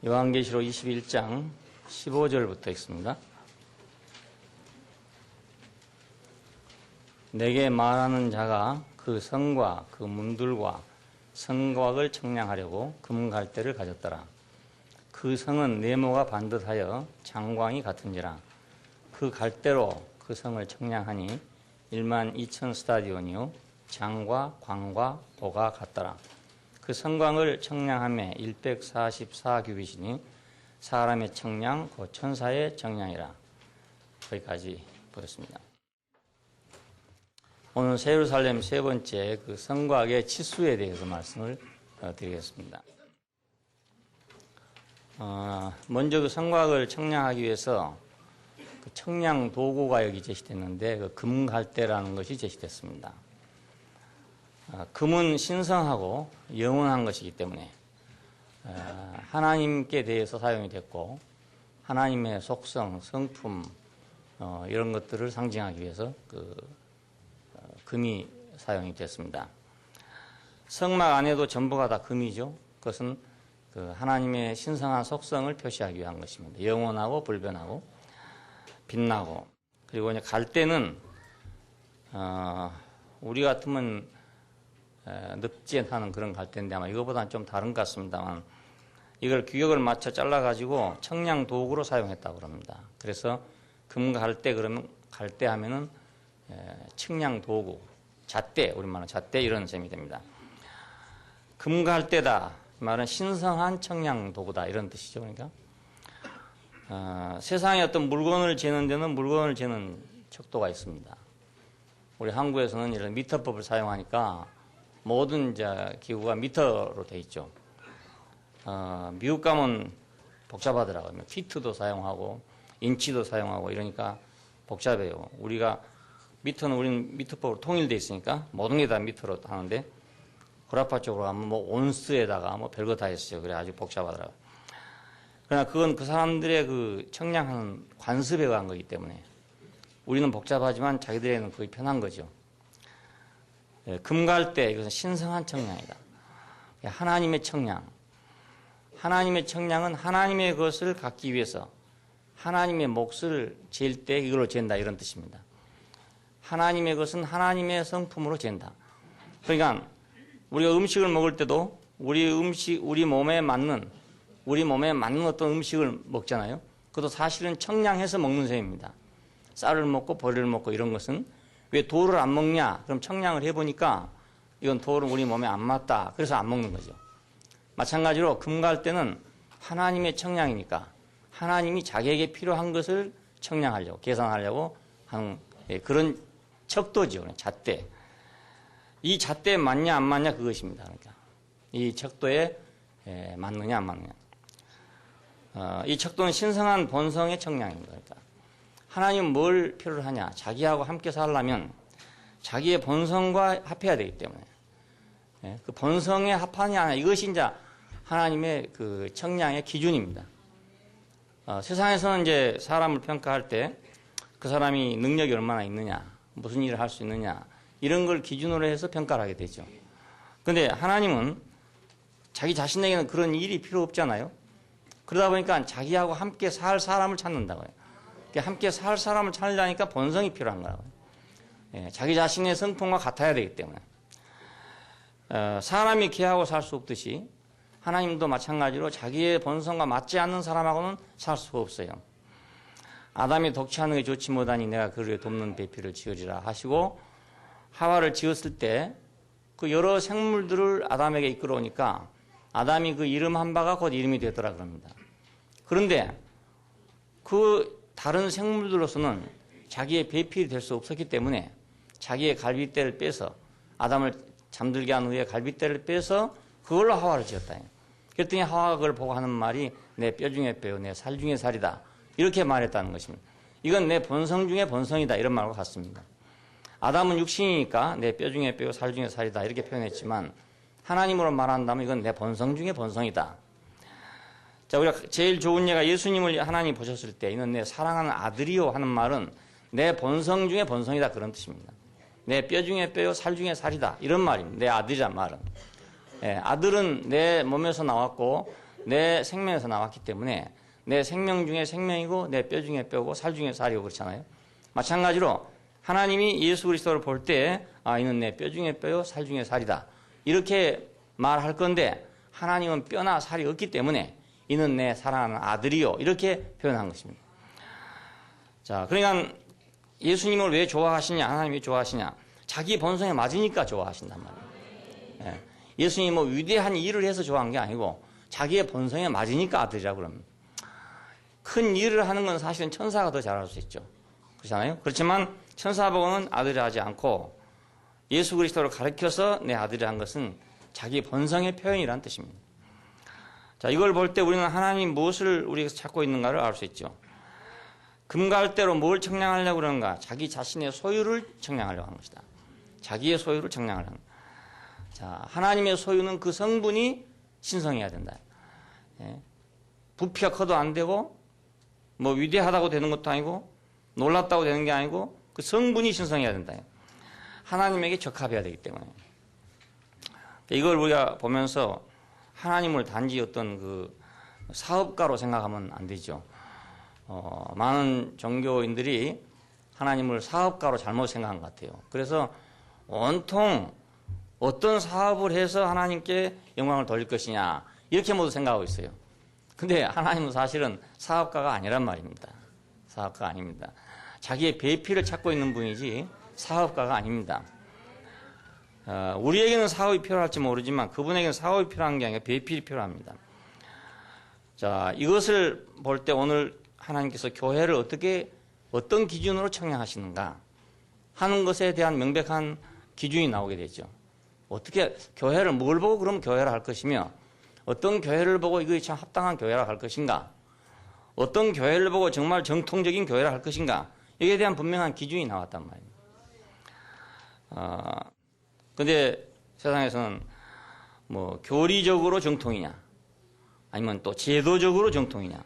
요한계시록 21장 15절부터 읽습니다. 내게 말하는 자가 그 성과 그 문들과 성곽을 청량하려고 금갈대를 가졌더라. 그 성은 네모가 반듯하여 장광이 같은지라. 그 갈대로 그 성을 청량하니 1만 2천 스타디온이요 장과 광과 보가 같더라. 그 성광을 청량함에 144규빗이니 사람의 청량 곧 천사의 청량이라. 거기까지 보겠습니다. 오늘 예루살렘 세 번째 그 성곽의 치수에 대해서 말씀을 드리겠습니다. 먼저 그 성곽을 청량하기 위해서 그 청량 도구가 여기 제시됐는데 그 금갈대라는 것이 제시됐습니다. 금은 신성하고 영원한 것이기 때문에 하나님께 대해서 사용이 됐고 하나님의 속성, 성품 이런 것들을 상징하기 위해서 금이 사용이 됐습니다. 성막 안에도 전부가 다 금이죠. 그것은 그 하나님의 신성한 속성을 표시하기 위한 것입니다. 영원하고 불변하고 빛나고. 그리고 이제 갈대는 우리 같으면 늑지하는 그런 갈대인데 아마 이거보다는 좀 다른 것 같습니다만 이걸 규격을 맞춰 잘라가지고 청량 도구로 사용했다고 합니다. 그래서 금갈대 그러면 갈대 하면은 청량 도구, 잣대, 우리말로 잣대 이런 셈이 됩니다. 금갈대다 말은 신성한 청량 도구다 이런 뜻이죠. 그러니까 세상에 어떤 물건을 재는 데는 물건을 재는 척도가 있습니다. 우리 한국에서는 이런 미터법을 사용하니까 모든 이제 기구가 미터로 돼 있죠. 미국 가면 복잡하더라고요. 피트도 사용하고 인치도 사용하고 이러니까 복잡해요. 우리는 우리는 미터법으로 통일돼 있으니까 모든 게 다 미터로 하는데 구라파 쪽으로 가면 뭐 온스에다가 뭐 별거 다 했어요. 그래 아주 복잡하더라고요. 그러나 그건 그 사람들의 그 청량하는 관습에 관한 거기 때문에 우리는 복잡하지만 자기들에게는 거의 편한 거죠. 금갈대 이것은 신성한 청량이다. 하나님의 청량. 하나님의 청량은 하나님의 것을 갖기 위해서 하나님의 몫을 잴 때 이걸로 잰다 이런 뜻입니다. 하나님의 것은 하나님의 성품으로 잰다. 그러니까 우리가 음식을 먹을 때도 우리 몸에 맞는 어떤 음식을 먹잖아요. 그것도 사실은 청량해서 먹는 셈입니다. 쌀을 먹고 보리를 먹고 이런 것은 왜 돌을 안 먹냐? 그럼 청량을 해보니까 이건 돌은 우리 몸에 안 맞다. 그래서 안 먹는 거죠. 마찬가지로 금갈대는 하나님의 청량이니까 하나님이 자기에게 필요한 것을 청량하려고 계산하려고 하는 그런 척도죠. 잣대. 이 잣대에 맞냐 안 맞냐 그것입니다. 그러니까 이 척도에 맞느냐 안 맞느냐. 이 척도는 신성한 본성의 청량입니다. 그러니까 하나님은 뭘 필요로 하냐? 자기하고 함께 살려면 자기의 본성과 합해야 되기 때문에 그 본성에 합하냐 이것이 이제 하나님의 그 청량의 기준입니다. 세상에서는 이제 사람을 평가할 때 그 사람이 능력이 얼마나 있느냐, 무슨 일을 할 수 있느냐 이런 걸 기준으로 해서 평가를 하게 되죠. 그런데 하나님은 자기 자신에게는 그런 일이 필요 없잖아요. 그러다 보니까 자기하고 함께 살 사람을 찾는다고요. 함께 살 사람을 찾으려니까 본성이 필요한 거라고요. 자기 자신의 성품과 같아야 되기 때문에. 사람이 걔하고 살 수 없듯이 하나님도 마찬가지로 자기의 본성과 맞지 않는 사람하고는 살 수가 없어요. 아담이 독취하는 게 좋지 못하니 내가 그를 돕는 배필을 지으리라 하시고 하와를 지었을 때 그 여러 생물들을 아담에게 이끌어오니까 아담이 그 이름 한 바가 곧 이름이 되더라 그럽니다. 그런데 그 다른 생물들로서는 자기의 배필이 될 수 없었기 때문에 자기의 갈빗대를 빼서 아담을 잠들게 한 후에 갈빗대를 빼서 그걸로 하와를 지었다. 그랬더니 하와가 그걸 보고 하는 말이 내 뼈 중에 뼈요 내 살 중에 살이다. 이렇게 말했다는 것입니다. 이건 내 본성 중에 본성이다. 이런 말과 같습니다. 아담은 육신이니까 내 뼈 중에 뼈요 살 중에 살이다. 이렇게 표현했지만 하나님으로 말한다면 이건 내 본성 중에 본성이다. 자, 우리가 제일 좋은 예가 예수님을 하나님 보셨을 때 이는 내 사랑하는 아들이요 하는 말은 내 본성 중에 본성이다 그런 뜻입니다. 내 뼈 중에 뼈요 살 중에 살이다 이런 말입니다. 내 아들이란 말은. 아들은 내 몸에서 나왔고 내 생명에서 나왔기 때문에 내 생명 중에 생명이고 내 뼈 중에 뼈고 살 중에 살이고 그렇잖아요. 마찬가지로 하나님이 예수 그리스도를 볼 때 이는 내 뼈 중에 뼈요 살 중에 살이다. 이렇게 말할 건데 하나님은 뼈나 살이 없기 때문에 이는 내 사랑하는 아들이요. 이렇게 표현한 것입니다. 자, 그러니까 예수님을 왜 좋아하시냐? 하나님이 왜 좋아하시냐? 자기 본성에 맞으니까 좋아하신단 말이에요. 예. 예수님이 뭐 위대한 일을 해서 좋아한 게 아니고 자기의 본성에 맞으니까 아들이라고 그럽니다. 큰 일을 하는 건 사실은 천사가 더 잘할 수 있죠. 그렇잖아요? 그렇지만 천사보고는 아들이 하지 않고 예수 그리스도를 가르쳐서 내 아들이 한 것은 자기 본성의 표현이라는 뜻입니다. 자, 이걸 볼 때 우리는 하나님 무엇을 우리가 찾고 있는가를 알 수 있죠. 금갈대로 뭘 청량하려고 그러는가? 자기 자신의 소유를 청량하려고 하는 것이다. 자기의 소유를 청량하려는 것이다. 자, 하나님의 소유는 그 성분이 신성해야 된다. 예. 부피가 커도 안 되고 뭐 위대하다고 되는 것도 아니고 놀랍다고 되는 게 아니고 그 성분이 신성해야 된다. 하나님에게 적합해야 되기 때문에 이걸 우리가 보면서 하나님을 단지 어떤 그 사업가로 생각하면 안 되죠. 많은 종교인들이 하나님을 사업가로 잘못 생각한 것 같아요. 그래서 온통 어떤 사업을 해서 하나님께 영광을 돌릴 것이냐 이렇게 모두 생각하고 있어요. 근데 하나님은 사실은 사업가가 아니란 말입니다. 사업가가 아닙니다. 자기의 배필을 찾고 있는 분이지 사업가가 아닙니다. 우리에게는 사업이 필요할지 모르지만 그분에게는 사업이 필요한 게 아니라 배필이 필요합니다. 자, 이것을 볼 때 오늘 하나님께서 교회를 어떤 기준으로 청량하시는가 하는 것에 대한 명백한 기준이 나오게 되죠. 어떻게 교회를 뭘 보고 그럼 교회라 할 것이며 어떤 교회를 보고 이것이 참 합당한 교회라 할 것인가 어떤 교회를 보고 정말 정통적인 교회라 할 것인가 여기에 대한 분명한 기준이 나왔단 말입니다. 근데 세상에서는 뭐 교리적으로 정통이냐 아니면 또 제도적으로 정통이냐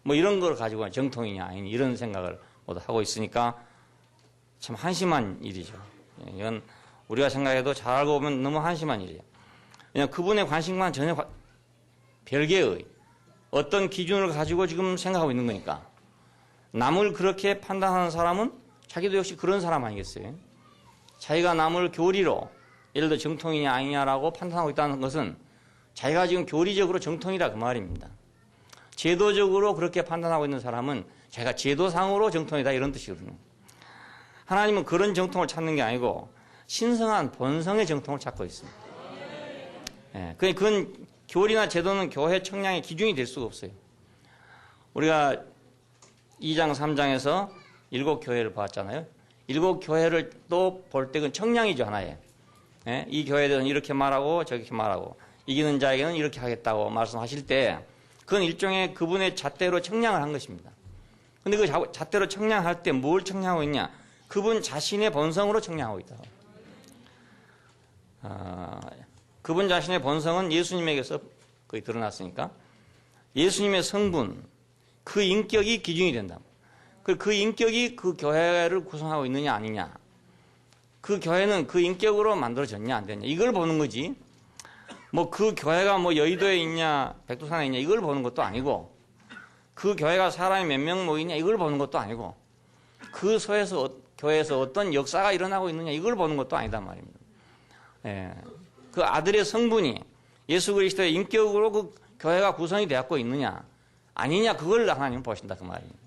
뭐 이런 걸 가지고 정통이냐 아니냐 이런 생각을 모두 하고 있으니까 참 한심한 일이죠. 이건 우리가 생각해도 잘 알고 보면 너무 한심한 일이에요. 그냥 그분의 관심과는 전혀 별개의 어떤 기준을 가지고 지금 생각하고 있는 거니까 남을 그렇게 판단하는 사람은 자기도 역시 그런 사람 아니겠어요? 자기가 남을 교리로 예를 들어 정통이냐 아니냐라고 판단하고 있다는 것은 자기가 지금 교리적으로 정통이라 그 말입니다. 제도적으로 그렇게 판단하고 있는 사람은 자기가 제도상으로 정통이다 이런 뜻이거든요. 하나님은 그런 정통을 찾는 게 아니고 신성한 본성의 정통을 찾고 있습니다. 예, 그건 교리나 제도는 교회 청량의 기준이 될 수가 없어요. 우리가 2장 3장에서 7교회를 봤잖아요. 7교회를 또 볼 때 그건 청량이죠 하나에. 예, 이 교회들은 이렇게 말하고 저렇게 말하고 이기는 자에게는 이렇게 하겠다고 말씀하실 때 그건 일종의 그분의 잣대로 청량을 한 것입니다. 근데 그 잣대로 청량할 때 뭘 청량하고 있냐? 그분 자신의 본성으로 청량하고 있다. 그분 자신의 본성은 예수님에게서 거의 드러났으니까 예수님의 성분, 그 인격이 기준이 된다. 그 인격이 그 교회를 구성하고 있느냐 아니냐. 그 교회는 그 인격으로 만들어졌냐 안 됐냐. 이걸 보는 거지. 뭐 그 교회가 뭐 여의도에 있냐 백두산에 있냐 이걸 보는 것도 아니고 그 교회가 사람이 몇 명 모이냐 이걸 보는 것도 아니고 그 교회에서 어떤 역사가 일어나고 있느냐 이걸 보는 것도 아니단 말입니다. 예. 그 아들의 성분이 예수 그리스도의 인격으로 그 교회가 구성이 되었고 있느냐 아니냐 그걸 하나님 보신다 그 말입니다.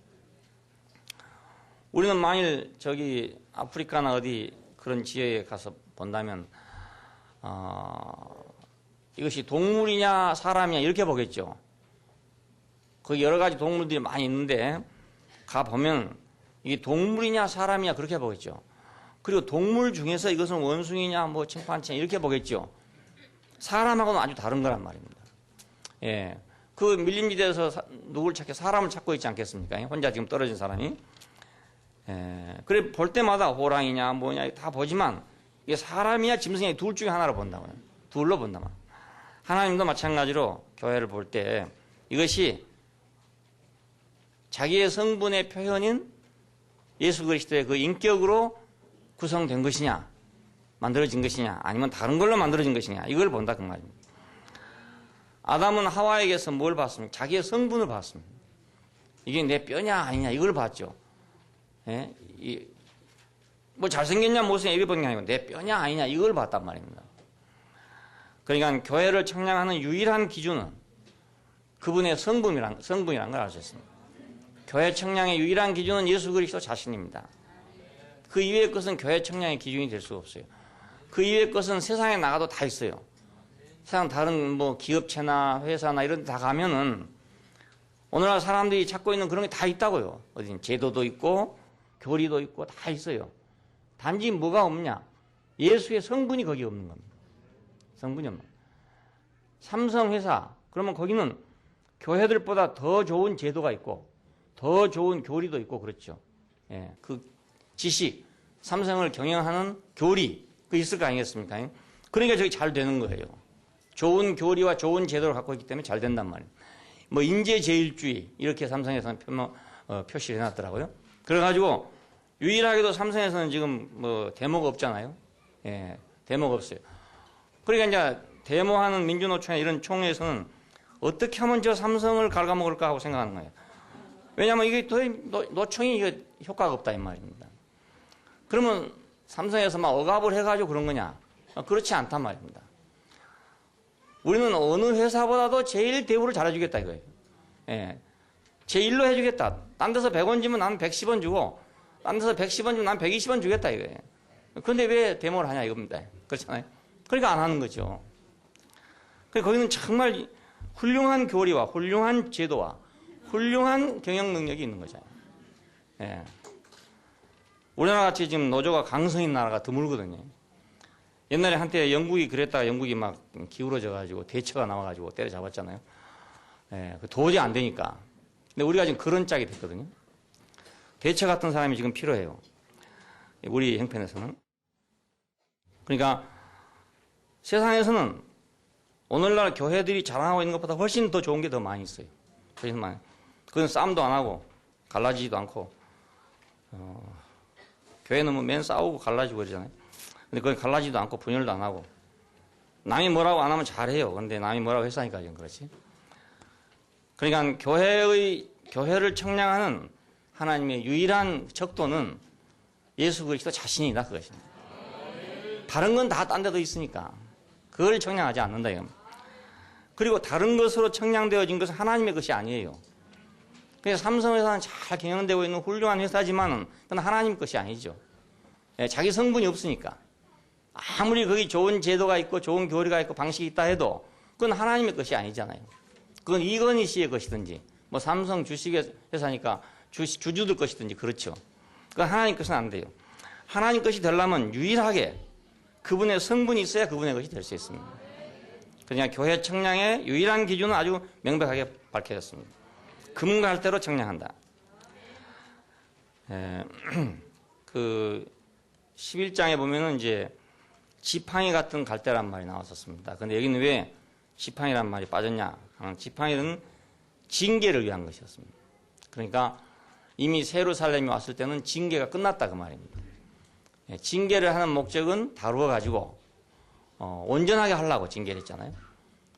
우리는 만일 저기 아프리카나 어디 그런 지역에 가서 본다면 이것이 동물이냐 사람이냐 이렇게 보겠죠. 거기 여러 가지 동물들이 많이 있는데 가보면 이게 동물이냐 사람이냐 그렇게 보겠죠. 그리고 동물 중에서 이것은 원숭이냐 뭐 침판치냐 이렇게 보겠죠. 사람하고는 아주 다른 거란 말입니다. 예, 그 밀림지대에서 누굴 찾게 사람을 찾고 있지 않겠습니까? 혼자 지금 떨어진 사람이. 예, 그래 볼 때마다 호랑이냐 뭐냐 다 보지만 이게 사람이냐 짐승이냐 둘 중에 하나로 본다고요. 둘로 본다만. 하나님도 마찬가지로 교회를 볼 때 이것이 자기의 성분의 표현인 예수 그리스도의 그 인격으로 구성된 것이냐 만들어진 것이냐 아니면 다른 걸로 만들어진 것이냐 이걸 본다 그 말입니다. 아담은 하와에게서 뭘 봤습니까? 자기의 성분을 봤습니다. 이게 내 뼈냐 아니냐 이걸 봤죠. 예? 뭐 잘생겼냐 못생겼냐 이걸 본 게 아니고 내 뼈냐 아니냐 이걸 봤단 말입니다. 그러니까 교회를 청량하는 유일한 기준은 그분의 성분이란 걸 알 수 있습니다. 교회 청량의 유일한 기준은 예수 그리스도 자신입니다. 그 이외의 것은 교회 청량의 기준이 될 수가 없어요. 그 이외의 것은 세상에 나가도 다 있어요. 세상 다른 뭐 기업체나 회사나 이런 데 다 가면은 오늘날 사람들이 찾고 있는 그런 게 다 있다고요. 어디 제도도 있고 교리도 있고 다 있어요. 단지 뭐가 없냐? 예수의 성분이 거기 없는 겁니다. 성분이 없는 겁니다. 삼성회사 그러면 거기는 교회들보다 더 좋은 제도가 있고 더 좋은 교리도 있고 그렇죠. 예, 그 지식, 삼성을 경영하는 교리 그 있을 거 아니겠습니까? 그러니까 저기 잘 되는 거예요. 좋은 교리와 좋은 제도를 갖고 있기 때문에 잘 된단 말이에요. 뭐 인재제일주의 이렇게 삼성에서는 표시를 해놨더라고요. 그래가지고 유일하게도 삼성에서는 지금 뭐 데모가 없잖아요. 예, 데모가 없어요. 그러니까 이제 데모하는 민주노총이나 이런 총회에서는 어떻게 하면 저 삼성을 갉아먹을까 하고 생각하는 거예요. 왜냐하면 이게 노총이 이게 효과가 없다 이 말입니다. 그러면 삼성에서 막 억압을 해가지고 그런 거냐? 그렇지 않단 말입니다. 우리는 어느 회사보다도 제일 대우를 잘해주겠다 이거예요. 예. 제일로 해주겠다. 딴 데서 100원 주면 나는 110원 주고 딴 데서 110원 주면 나는 120원 주겠다 이거예요. 그런데 왜 데모를 하냐 이겁니다. 그렇잖아요. 그러니까 안 하는 거죠. 그러니까 거기는 정말 훌륭한 교리와 훌륭한 제도와 훌륭한 경영 능력이 있는 거잖아요. 예. 우리나라 같이 지금 노조가 강성인 나라가 드물거든요. 옛날에 한때 영국이 그랬다가 영국이 막 기울어져가지고 대처가 나와가지고 때려잡았잖아요. 예, 도저히 안 되니까. 근데 우리가 지금 그런 짝이 됐거든요. 대처 같은 사람이 지금 필요해요. 우리 형편에서는. 그러니까 세상에서는 오늘날 교회들이 자랑하고 있는 것보다 훨씬 더 좋은 게 더 많이 있어요. 훨씬 많이. 그건 싸움도 안 하고 갈라지지도 않고 교회는 뭐 맨 싸우고 갈라지고 그러잖아요. 근데 그건 갈라지도 않고 분열도 안 하고 남이 뭐라고 안 하면 잘해요. 근데 남이 뭐라고 했으니까 지금 그렇지. 그러니까 교회를 청량하는 하나님의 유일한 척도는 예수 그리스도 자신이다 그것입니다. 다른 건 다 딴 데도 있으니까 그걸 청량하지 않는다 이겁니다. 그리고 다른 것으로 청량되어진 것은 하나님의 것이 아니에요. 그래서 삼성회사는 잘 경영되고 있는 훌륭한 회사지만은 그건 하나님 것이 아니죠. 자기 성분이 없으니까. 아무리 거기 좋은 제도가 있고 좋은 교리가 있고 방식이 있다 해도 그건 하나님의 것이 아니잖아요. 그건 이건희 씨의 것이든지 뭐 삼성 주식회사니까 주주들 것이든지 그렇죠. 그건 하나님 것은 안 돼요. 하나님 것이 되려면 유일하게 그분의 성분이 있어야 그분의 것이 될 수 있습니다. 그냥 교회 청량의 유일한 기준은 아주 명백하게 밝혀졌습니다. 금갈대로 청량한다. 그 11장에 보면은 이제 지팡이 같은 갈대란 말이 나왔었습니다. 근데 여기는 왜 지팡이란 말이 빠졌냐? 지팡이는 징계를 위한 것이었습니다. 그러니까 이미 세루살렘이 왔을 때는 징계가 끝났다 그 말입니다. 징계를 하는 목적은 다루어 가지고 온전하게 하려고 징계를 했잖아요.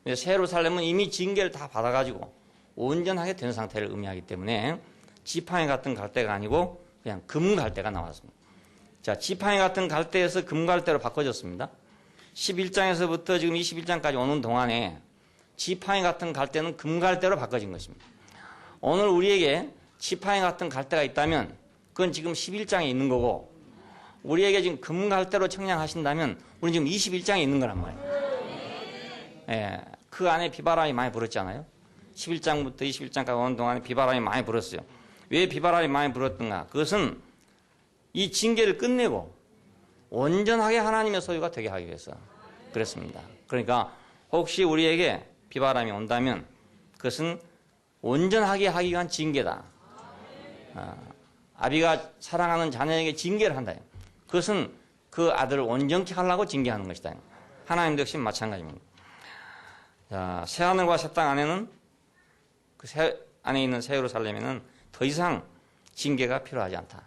근데 세루살렘은 이미 징계를 다 받아가지고 온전하게 된 상태를 의미하기 때문에 지팡이 같은 갈대가 아니고 그냥 금갈대가 나왔습니다. 자, 지팡이 같은 갈대에서 금갈대로 바꿔졌습니다. 11장에서부터 지금 21장까지 오는 동안에 지팡이 같은 갈대는 금갈대로 바꿔진 것입니다. 오늘 우리에게 지팡이 같은 갈대가 있다면 그건 지금 11장에 있는 거고 우리에게 지금 금갈대로 청량하신다면 우리는 지금 21장에 있는 거란 말이에요. 예, 그 안에 비바람이 많이 불었잖아요. 11장부터 21장까지 오는 동안에 비바람이 많이 불었어요. 왜 비바람이 많이 불었던가? 그것은 이 징계를 끝내고 온전하게 하나님의 소유가 되게 하기 위해서 그랬습니다. 그러니까 혹시 우리에게 비바람이 온다면 그것은 온전하게 하기 위한 징계다. 아비가 사랑하는 자녀에게 징계를 한다. 그것은 그 아들을 온전케 하려고 징계하는 것이다. 하나님도 역시 마찬가지입니다. 자, 새하늘과 새 땅 안에는 그 안에 있는 새 예루살렘에는 더 이상 징계가 필요하지 않다.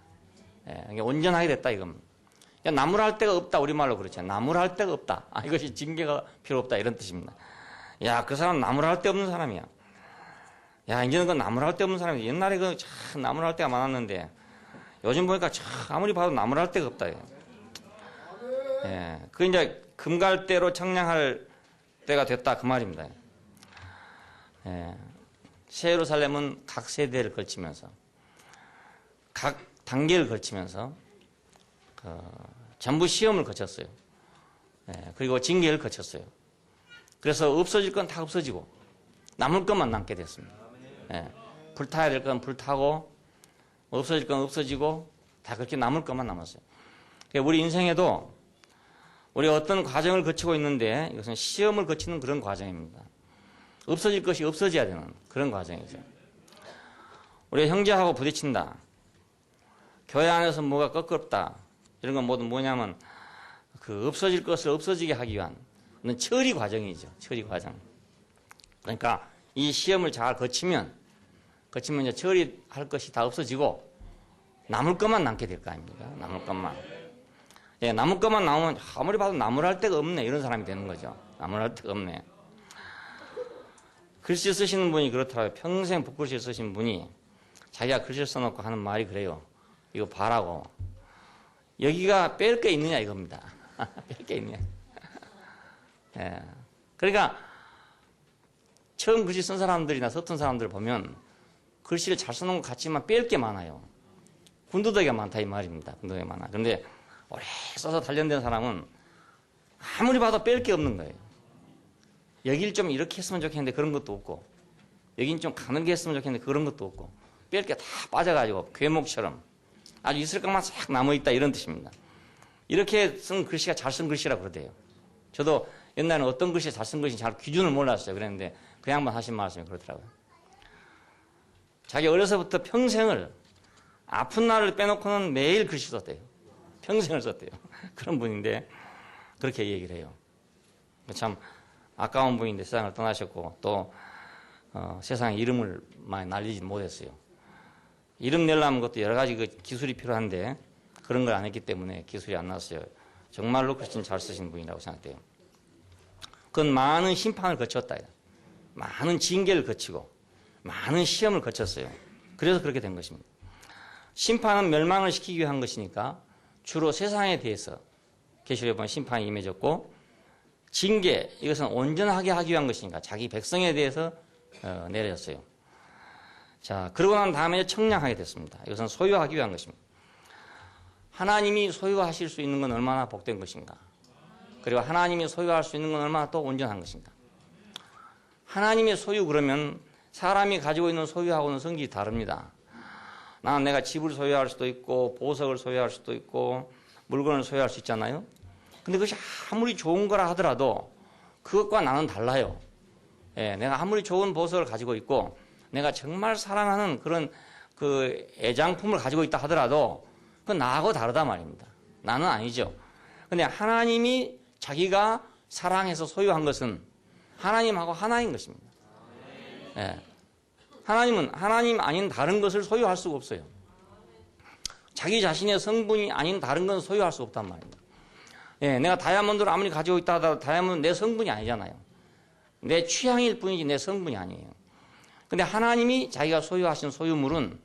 예, 온전하게 됐다 이겁니다. 나무랄 데가 없다 우리말로 그렇죠. 나무랄 데가 없다. 이것이 징계가 필요 없다 이런 뜻입니다. 야, 그 사람 나무랄 데 없는 사람이야. 야, 이제는 그 나무랄 데 없는 사람이야. 옛날에 그 참 나무랄 데가 많았는데 요즘 보니까 참 아무리 봐도 나무랄 데가 없다. 예, 그 이제 금갈대로 청량할 때가 됐다 그 말입니다. 예, 새 예루살렘은 각 세대를 거치면서 각 단계를 거치면서 전부 시험을 거쳤어요. 예, 그리고 징계를 거쳤어요. 그래서 없어질 건 다 없어지고 남을 것만 남게 됐습니다. 예, 불타야 될 건 불타고 없어질 건 없어지고 다 그렇게 남을 것만 남았어요. 그러니까 우리 인생에도 우리가 어떤 과정을 거치고 있는데 이것은 시험을 거치는 그런 과정입니다. 없어질 것이 없어져야 되는 그런 과정이죠. 우리가 형제하고 부딪힌다. 교회 안에서 뭐가 껄끄럽다. 이런 건 모두 뭐냐면 그 없어질 것을 없어지게 하기 위한 처리 과정이죠. 처리 과정. 그러니까 이 시험을 잘 거치면 이제 처리할 것이 다 없어지고 남을 것만 남게 될 거 아닙니까? 남을 것만. 예, 남을 것만 남으면 아무리 봐도 나무랄 데가 없네 이런 사람이 되는 거죠. 나무랄 데가 없네. 글씨 쓰시는 분이 그렇더라고요. 평생 붓글씨 쓰신 분이 자기가 글씨 써놓고 하는 말이 그래요. 이거 봐라고. 여기가 뺄 게 있느냐 이겁니다. 뺄 게 있느냐. 예. 그러니까 처음 글씨 쓴 사람들이나 서툰 사람들 보면 글씨를 잘 써놓은 것 같지만 뺄 게 많아요. 군더더기가 많다 이 말입니다. 군더더기가 많아. 그런데 오래 써서 단련된 사람은 아무리 봐도 뺄 게 없는 거예요. 여길 좀 이렇게 했으면 좋겠는데 그런 것도 없고 여긴 좀 가늘게 했으면 좋겠는데 그런 것도 없고 뺄 게 다 빠져가지고 괴목처럼 아주 있을 것만 싹 남아있다 이런 뜻입니다. 이렇게 쓴 글씨가 잘 쓴 글씨라고 그러대요. 저도 옛날에는 어떤 글씨 잘 쓴 글씨 잘 기준을 몰랐어요. 그랬는데 그 양반 하신 말씀이 그렇더라고요. 자기 어려서부터 평생을 아픈 날을 빼놓고는 매일 글씨 썼대요. 평생을 썼대요. 그런 분인데 그렇게 얘기를 해요. 참 아까운 분인데 세상을 떠나셨고 또 세상에 이름을 많이 날리지 못했어요. 이름 내려면 것도 여러 가지 그 기술이 필요한데 그런 걸 안 했기 때문에 기술이 안 나왔어요. 정말로 글씨는 잘 쓰신 분이라고 생각돼요. 그건 많은 심판을 거쳤다. 많은 징계를 거치고 많은 시험을 거쳤어요. 그래서 그렇게 된 것입니다. 심판은 멸망을 시키기 위한 것이니까 주로 세상에 대해서 계시록에 보면 심판이 임해졌고 징계 이것은 온전하게 하기 위한 것이니까 자기 백성에 대해서 내려졌어요. 자, 그러고 난 다음에 청량하게 됐습니다. 이것은 소유하기 위한 것입니다. 하나님이 소유하실 수 있는 건 얼마나 복된 것인가. 그리고 하나님이 소유할 수 있는 건 얼마나 또 온전한 것인가. 하나님의 소유 그러면 사람이 가지고 있는 소유하고는 성질이 다릅니다. 나는 내가 집을 소유할 수도 있고 보석을 소유할 수도 있고 물건을 소유할 수 있잖아요. 근데 그것이 아무리 좋은 거라 하더라도 그것과 나는 달라요. 예, 내가 아무리 좋은 보석을 가지고 있고 내가 정말 사랑하는 그런 그 애장품을 가지고 있다 하더라도 그건 나하고 다르다 말입니다. 나는 아니죠. 근데 하나님이 자기가 사랑해서 소유한 것은 하나님하고 하나인 것입니다. 예. 하나님은 하나님 아닌 다른 것을 소유할 수가 없어요. 자기 자신의 성분이 아닌 다른 건 소유할 수 없단 말입니다. 예, 내가 다이아몬드를 아무리 가지고 있다 하더라도 다이아몬드는 내 성분이 아니잖아요. 내 취향일 뿐이지 내 성분이 아니에요. 근데 하나님이 자기가 소유하신 소유물은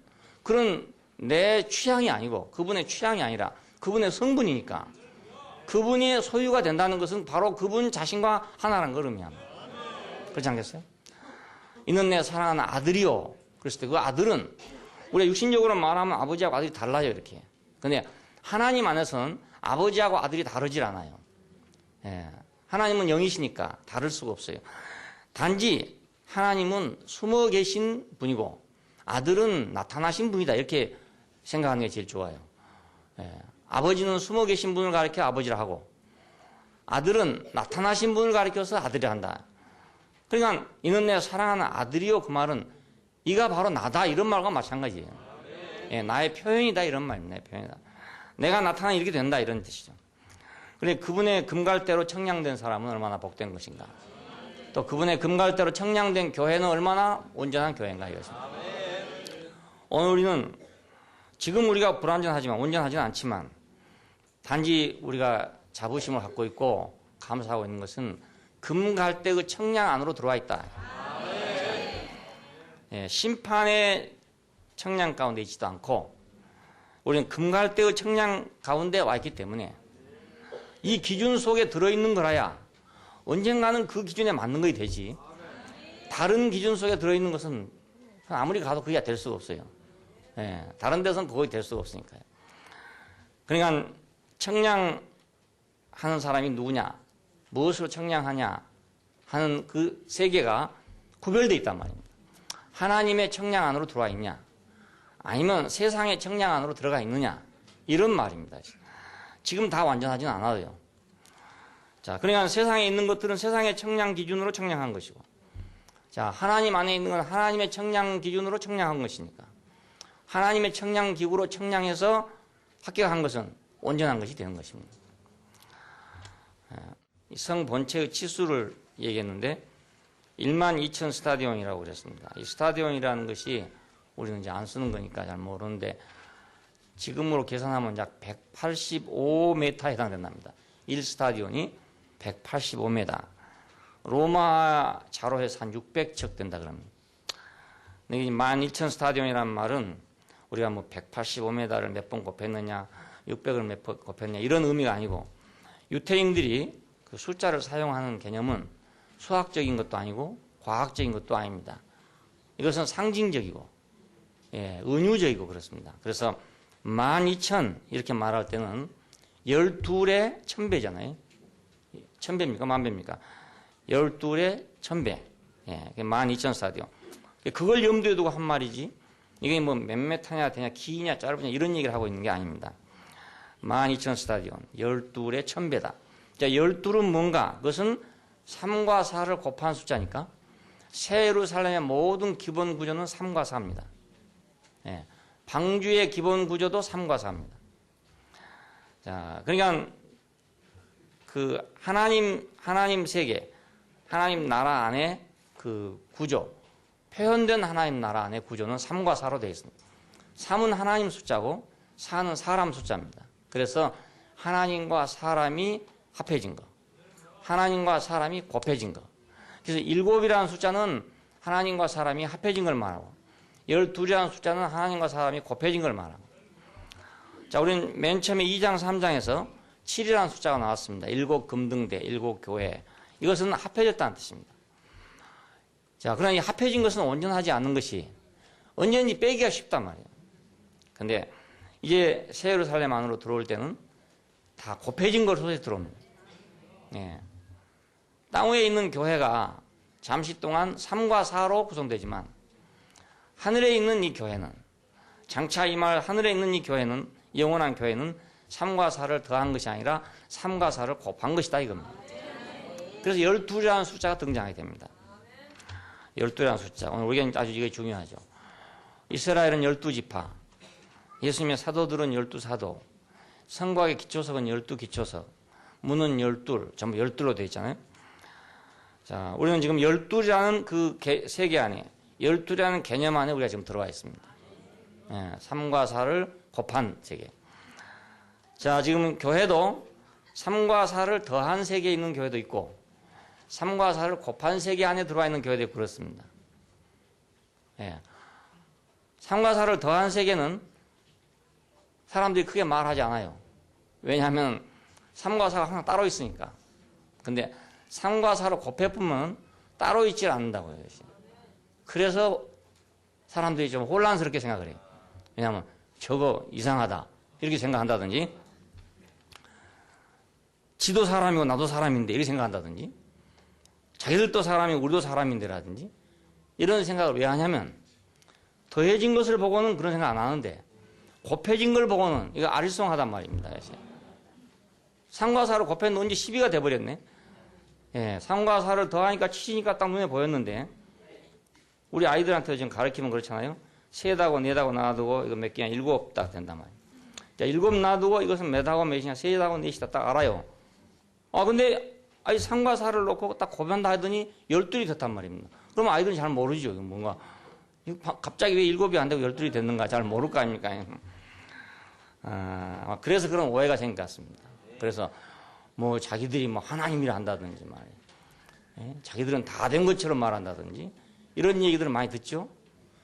그런 내 취향이 아니고 그분의 취향이 아니라 그분의 성분이니까 그분의 소유가 된다는 것은 바로 그분 자신과 하나라는 걸 의미합니다. 그렇지 않겠어요? 이는 내 사랑하는 아들이요. 그랬을 때 그 아들은 우리가 육신적으로 말하면 아버지하고 아들이 달라요 이렇게. 근데 하나님 안에서는 아버지하고 아들이 다르질 않아요. 예. 하나님은 영이시니까 다를 수가 없어요. 단지 하나님은 숨어 계신 분이고 아들은 나타나신 분이다 이렇게 생각하는 게 제일 좋아요. 예. 아버지는 숨어 계신 분을 가리켜 아버지라 하고 아들은 나타나신 분을 가리켜서 아들이라 한다. 그러니까 이는 내 사랑하는 아들이요 그 말은 이가 바로 나다 이런 말과 마찬가지예요. 예, 나의 표현이다 이런 말입니다. 내 표현이다. 내가 나타나면 이렇게 된다 이런 뜻이죠. 그런데 그분의 금갈대로 청량된 사람은 얼마나 복된 것인가. 또 그분의 금갈대로 청량된 교회는 얼마나 온전한 교회인가 이것입니다. 오늘 우리는 지금 우리가 불완전하지만 온전하지는 않지만 단지 우리가 자부심을 갖고 있고 감사하고 있는 것은 금갈대의 청량 안으로 들어와 있다. 예, 심판의 청량 가운데 있지도 않고 우리는 금갈대의 청량 가운데 와 있기 때문에 이 기준 속에 들어있는 거라야 언젠가는 그 기준에 맞는 것이 되지. 다른 기준 속에 들어있는 것은 아무리 가도 그게 될 수가 없어요. 예, 다른 데서는 그것이 될 수가 없으니까요. 그러니까 청량하는 사람이 누구냐, 무엇으로 청량하냐 하는 그 세계가 구별되어 있단 말입니다. 하나님의 청량 안으로 들어와 있냐, 아니면 세상의 청량 안으로 들어가 있느냐, 이런 말입니다. 지금 다 완전하지는 않아요. 자, 그러니까 세상에 있는 것들은 세상의 청량 기준으로 청량한 것이고, 자, 하나님 안에 있는 건 하나님의 청량 기준으로 청량한 것이니까, 하나님의 청량 기구로 청량해서 합격한 것은 온전한 것이 되는 것입니다. 성 본체의 치수를 얘기했는데 12,000 스타디온이라고 그랬습니다. 이 스타디온이라는 것이 우리는 이제 안 쓰는 거니까 잘 모르는데 지금으로 계산하면 약 185m에 해당된답니다. 1스타디온이 185m. 로마 자로에서 한 600척 된다 그럽니다. 근데 12,000 스타디온이라는 말은 우리가 뭐 185m를 몇 번 곱했느냐, 600을 몇 번 곱했느냐 이런 의미가 아니고 유태인들이 그 숫자를 사용하는 개념은 수학적인 것도 아니고 과학적인 것도 아닙니다. 이것은 상징적이고 은유적이고 그렇습니다. 그래서 12,000 이렇게 말할 때는 12의 1000배잖아요. 1000배입니까? 만배입니까? 12의 1000배. 12,000 스타디온. 그걸 염두에 두고 한 말이지 이게 뭐 몇 메타냐 되냐 기냐 짧으냐 이런 얘기를 하고 있는 게 아닙니다. 12,000 스타디온 12의 1000배다. 자, 12는 뭔가? 그것은 3과 4를 곱한 숫자니까 새 예루살렘의 모든 기본 구조는 3과 4입니다. 방주의 기본 구조도 3과 4입니다. 자, 그러니까 그 하나님 세계, 하나님 나라 안에 그 구조, 표현된 하나님 나라 안의 구조는 3과 4로 되어 있습니다. 3은 하나님 숫자고 4는 사람 숫자입니다. 그래서 하나님과 사람이 합해진 거, 하나님과 사람이 곱해진 거. 그래서 7이라는 숫자는 하나님과 사람이 합해진 걸 말하고 12이라는 숫자는 하나님과 사람이 곱해진 걸 말하고. 자, 우리는 맨 처음에 2장 3장에서 7이라는 숫자가 나왔습니다. 7 금등대, 7 교회. 이것은 합해졌다는 뜻입니다. 자, 그러나 이 합해진 것은 온전하지 않은 것이 온전히 빼기가 쉽단 말이에요. 근데 이제 새 예루살렘 안으로 들어올 때는 다 곱해진 것으로 들어옵니다. 땅 위에 있는 교회가 잠시 동안 3과 4로 구성되지만 하늘에 있는 이 교회는 장차 이 말 하늘에 있는 이 교회는 영원한 교회는 3과 4를 더한 것이 아니라 3과 4를 곱한 것이다 이겁니다. 그래서 12라는 숫자가 등장하게 됩니다. 12라는 숫자. 오늘 우리에게 아주 이게 중요하죠. 이스라엘은 12지파, 예수님의 사도들은 12사도, 성곽의 기초석은 12기초석, 문은 12, 전부 12로 되어 있잖아요. 자, 우리는 지금 12라는 그 세계 안에, 12라는 개념 안에 우리가 지금 들어와 있습니다. 3과 4를 곱한 세계. 자, 지금 교회도 3과 4를 더한 세계에 있는 교회도 있고 3과 4를 곱한 세계 안에 들어와 있는 교회도 있고 그렇습니다. 3과 4를 더한 세계는 사람들이 크게 말하지 않아요. 왜냐하면 3과 4가 항상 따로 있으니까. 근데 3과 4를 곱해보면 따로 있질 않는다고요. 그래서 사람들이 좀 혼란스럽게 생각을 해요. 왜냐하면 저거 이상하다 이렇게 생각한다든지, 지도 사람이고 나도 사람인데 이렇게 생각한다든지, 자기들도 사람이고 우리도 사람인데라든지 이런 생각을 왜 하냐면 더해진 것을 보고는 그런 생각 안 하는데 곱해진 걸 보고는 이거 아리송하단 말입니다. 3과 4를 곱했는데 언제 12가 돼버렸네. 3과 4를 더하니까 7이니까 딱 눈에 보였는데 우리 아이들한테 지금 가르치면 그렇잖아요. 셋하고 넷하고 놔두고 이거 몇 개냐 7 딱 된단 말이에요. 자, 7 놔두고 이것은 몇하고 몇이냐 셋하고 넷이다 딱 알아요. 근데 3과 4를 놓고 딱 곱한다 하더니 12이 됐단 말입니다. 그러면 아이들은 잘 모르죠. 뭔가 갑자기 왜 7이 안 되고 12이 됐는가 잘 모를 거 아닙니까? 그래서 그런 오해가 생긴 것 같습니다. 그래서 뭐 자기들이 뭐 하나님이라 한다든지 말이에요. 자기들은 다 된 것처럼 말한다든지 이런 얘기들을 많이 듣죠.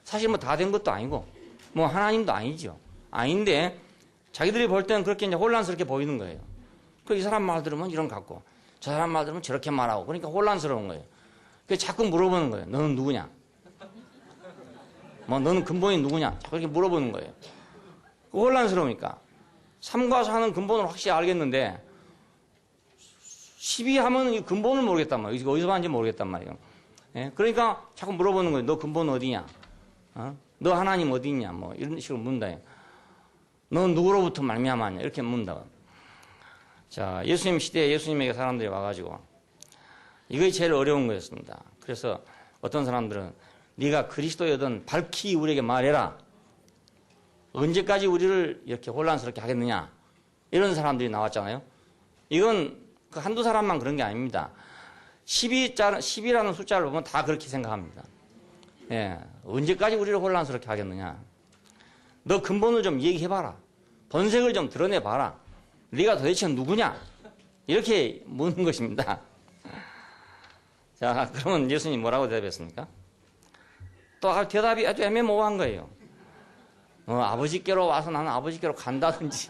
사실 뭐 다 된 것도 아니고 뭐 하나님도 아니죠. 아닌데 자기들이 볼 때는 그렇게 이제 혼란스럽게 보이는 거예요. 그 이 사람 말 들으면 이런 것 같고 저 사람 말 들으면 저렇게 말하고 그러니까 혼란스러운 거예요. 그래서 자꾸 물어보는 거예요. 너는 누구냐? 뭐 너는 근본이 누구냐? 자꾸 이렇게 물어보는 거예요. 혼란스러우니까. 3과 4는 근본을 확실히 알겠는데 12하면 이 근본을 모르겠단 말이에요. 이거 어디서 봤는지 모르겠단 말이에요. 그러니까 자꾸 물어보는 거예요. 너 근본 어디냐? 너 하나님 어디 있냐? 뭐 이런 식으로 묻는다. 너 누구로부터 말미암았냐? 이렇게 묻는다. 자, 예수님 시대에 예수님에게 사람들이 와가지고 이게 제일 어려운 거였습니다. 그래서 어떤 사람들은 네가 그리스도여든 밝히 우리에게 말해라. 언제까지 우리를 이렇게 혼란스럽게 하겠느냐? 이런 사람들이 나왔잖아요. 이건 그 한두 사람만 그런 게 아닙니다. 10이라는 숫자를 보면 다 그렇게 생각합니다. 언제까지 우리를 혼란스럽게 하겠느냐? 너 근본을 좀 얘기해봐라. 본색을 좀 드러내봐라. 네가 도대체 누구냐? 이렇게 묻는 것입니다. 자, 그러면 예수님 뭐라고 대답했습니까? 또 대답이 아주 애매모호한 거예요. 아버지께로 와서 나는 아버지께로 간다든지,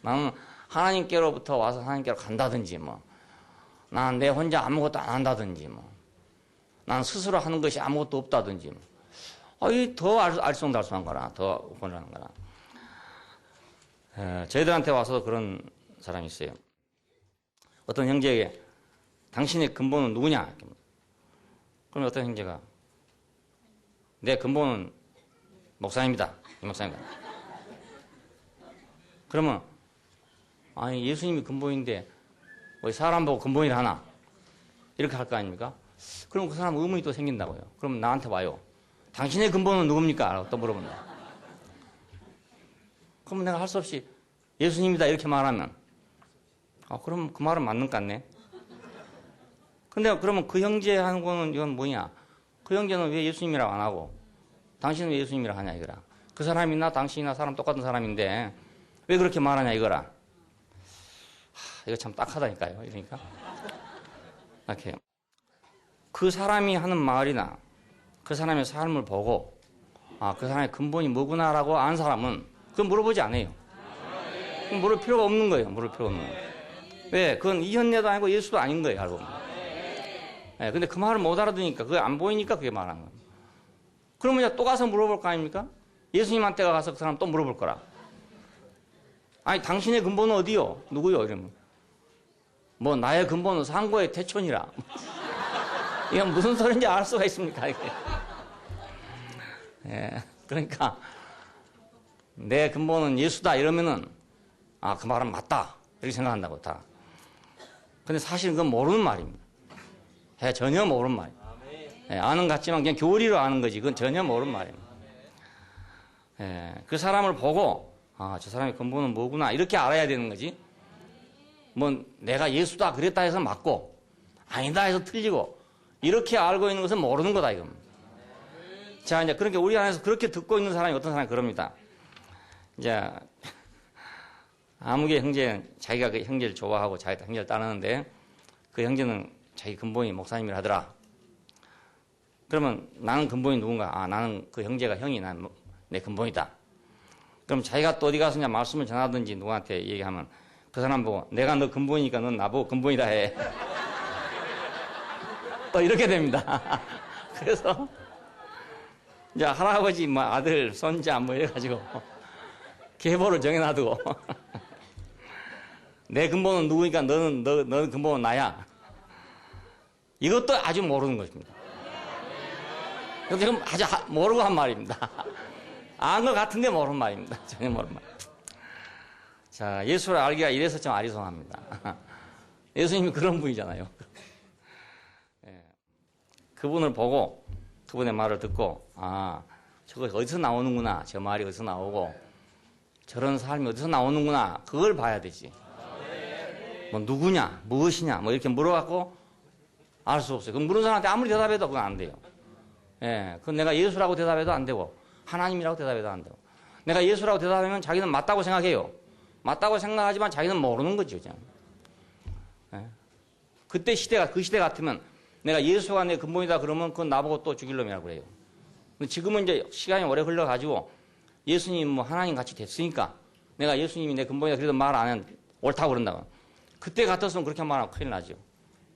나는 하나님께로부터 와서 하나님께로 간다든지, 뭐, 나는 내 혼자 아무것도 안 한다든지, 뭐, 나는 스스로 하는 것이 아무것도 없다든지, 뭐. 이 더 알쏭달쏭한 거라, 더 혼란한 거라. 저희들한테 와서 그런 사람이 있어요. 어떤 형제에게 당신의 근본은 누구냐? 그러면 어떤 형제가 내 근본은 목사입니다. 이 목사입니다. 그러면 아니 예수님이 근본인데 왜 사람 보고 근본이라 하나? 이렇게 할 거 아닙니까? 그럼 그 사람 의문이 또 생긴다고요. 그럼 나한테 와요. 당신의 근본은 누굽니까? 라고 또 물어본다. 그럼 내가 할 수 없이 예수님이다 이렇게 말하면 그럼 그 말은 맞는 것 같네. 근데 그러면 그 형제 하는 거는 이건 뭐냐? 그 형제는 왜 예수님이라고 안 하고 당신은 왜 예수님이라고 하냐 이거라. 그 사람이나 당신이나 사람 똑같은 사람인데 왜 그렇게 말하냐 이거라. 이거 참 딱하다니까요. 이러니까 이렇게 그 사람이 하는 말이나 그 사람의 삶을 보고 그 사람의 근본이 뭐구나라고 아는 사람은 그건 물어보지 않아요. 물을 필요가 없는 거예요. 물을 필요가 없는 거예요. 왜? 그건 이현례도 아니고 예수도 아닌 거예요. 알고 보면. 근데 그 말을 못 알아듣니까 그게 안 보이니까 그게 말하는 거예요. 그러면 이제 또 가서 물어볼 거 아닙니까? 예수님한테 가서 그 사람 또 물어볼 거라. 아니 당신의 근본은 어디요? 누구요? 이러면 뭐 나의 근본은 상고의 태촌이라. 이건 무슨 소리인지 알 수가 있습니까? 이게. 그러니까 내 근본은 예수다 이러면은 그 말은 맞다 이렇게 생각한다고 다. 근데 사실은 그건 모르는 말입니다. 전혀 모르는 말이에요. 아는 것 같지만 그냥 교리로 아는 거지 그건 전혀 모르는 말입니다. 그 사람을 보고 저 사람의 근본은 뭐구나 이렇게 알아야 되는 거지. 뭐 내가 예수다 그랬다 해서 맞고 아니다 해서 틀리고 이렇게 알고 있는 것은 모르는 거다 이겁니다. 자 이제 그러니까 우리 안에서 그렇게 듣고 있는 사람이 어떤 사람이 그럽니다. 이제 아무개 형제는 자기가 그 형제를 좋아하고 자기가 형제를 따르는데 그 형제는 자기 근본이 목사님이라 하더라. 그러면 나는 근본이 누군가? 나는 그 형제가 형이 난 내 근본이다. 그럼 자기가 또 어디 가서 이제 말씀을 전하든지 누구한테 얘기하면 그 사람 보고 내가 너 근본이니까 넌 나보고 근본이다 해. 또 이렇게 됩니다. 그래서 이제 할아버지 뭐 아들 손자 뭐 이래가지고 계보를 정해놔두고 내 근본은 누구니까 너는 근본은 나야. 이것도 아주 모르는 것입니다. 지금 아주 모르고 한 말입니다. 안 것 같은데 모르는 말입니다. 전혀 모르는 말. 자, 예수를 알기가 이래서 좀 아리송합니다. 예수님이 그런 분이잖아요. 그분을 보고 그분의 말을 듣고 저거 어디서 나오는구나. 저 말이 어디서 나오고 저런 삶이 어디서 나오는구나. 그걸 봐야 되지. 뭐 누구냐, 무엇이냐, 뭐 이렇게 물어갖고 알 수 없어요. 그럼 물은 사람한테 아무리 대답해도 그건 안 돼요. 그건 내가 예수라고 대답해도 안 되고 하나님이라고 대답해도 안 되고 내가 예수라고 대답하면 자기는 맞다고 생각해요. 맞다고 생각하지만 자기는 모르는 거죠. 그때 시대가 그 시대 같으면 내가 예수가 내 근본이다 그러면 그건 나보고 또 죽일 놈이라고 그래요. 근데 지금은 이제 시간이 오래 흘러가지고 예수님 뭐 하나님 같이 됐으니까 내가 예수님이 내 근본이다 그래도 말 안 하면 옳다고 그런다고. 그때 같았으면 그렇게 말하면 큰일 나죠.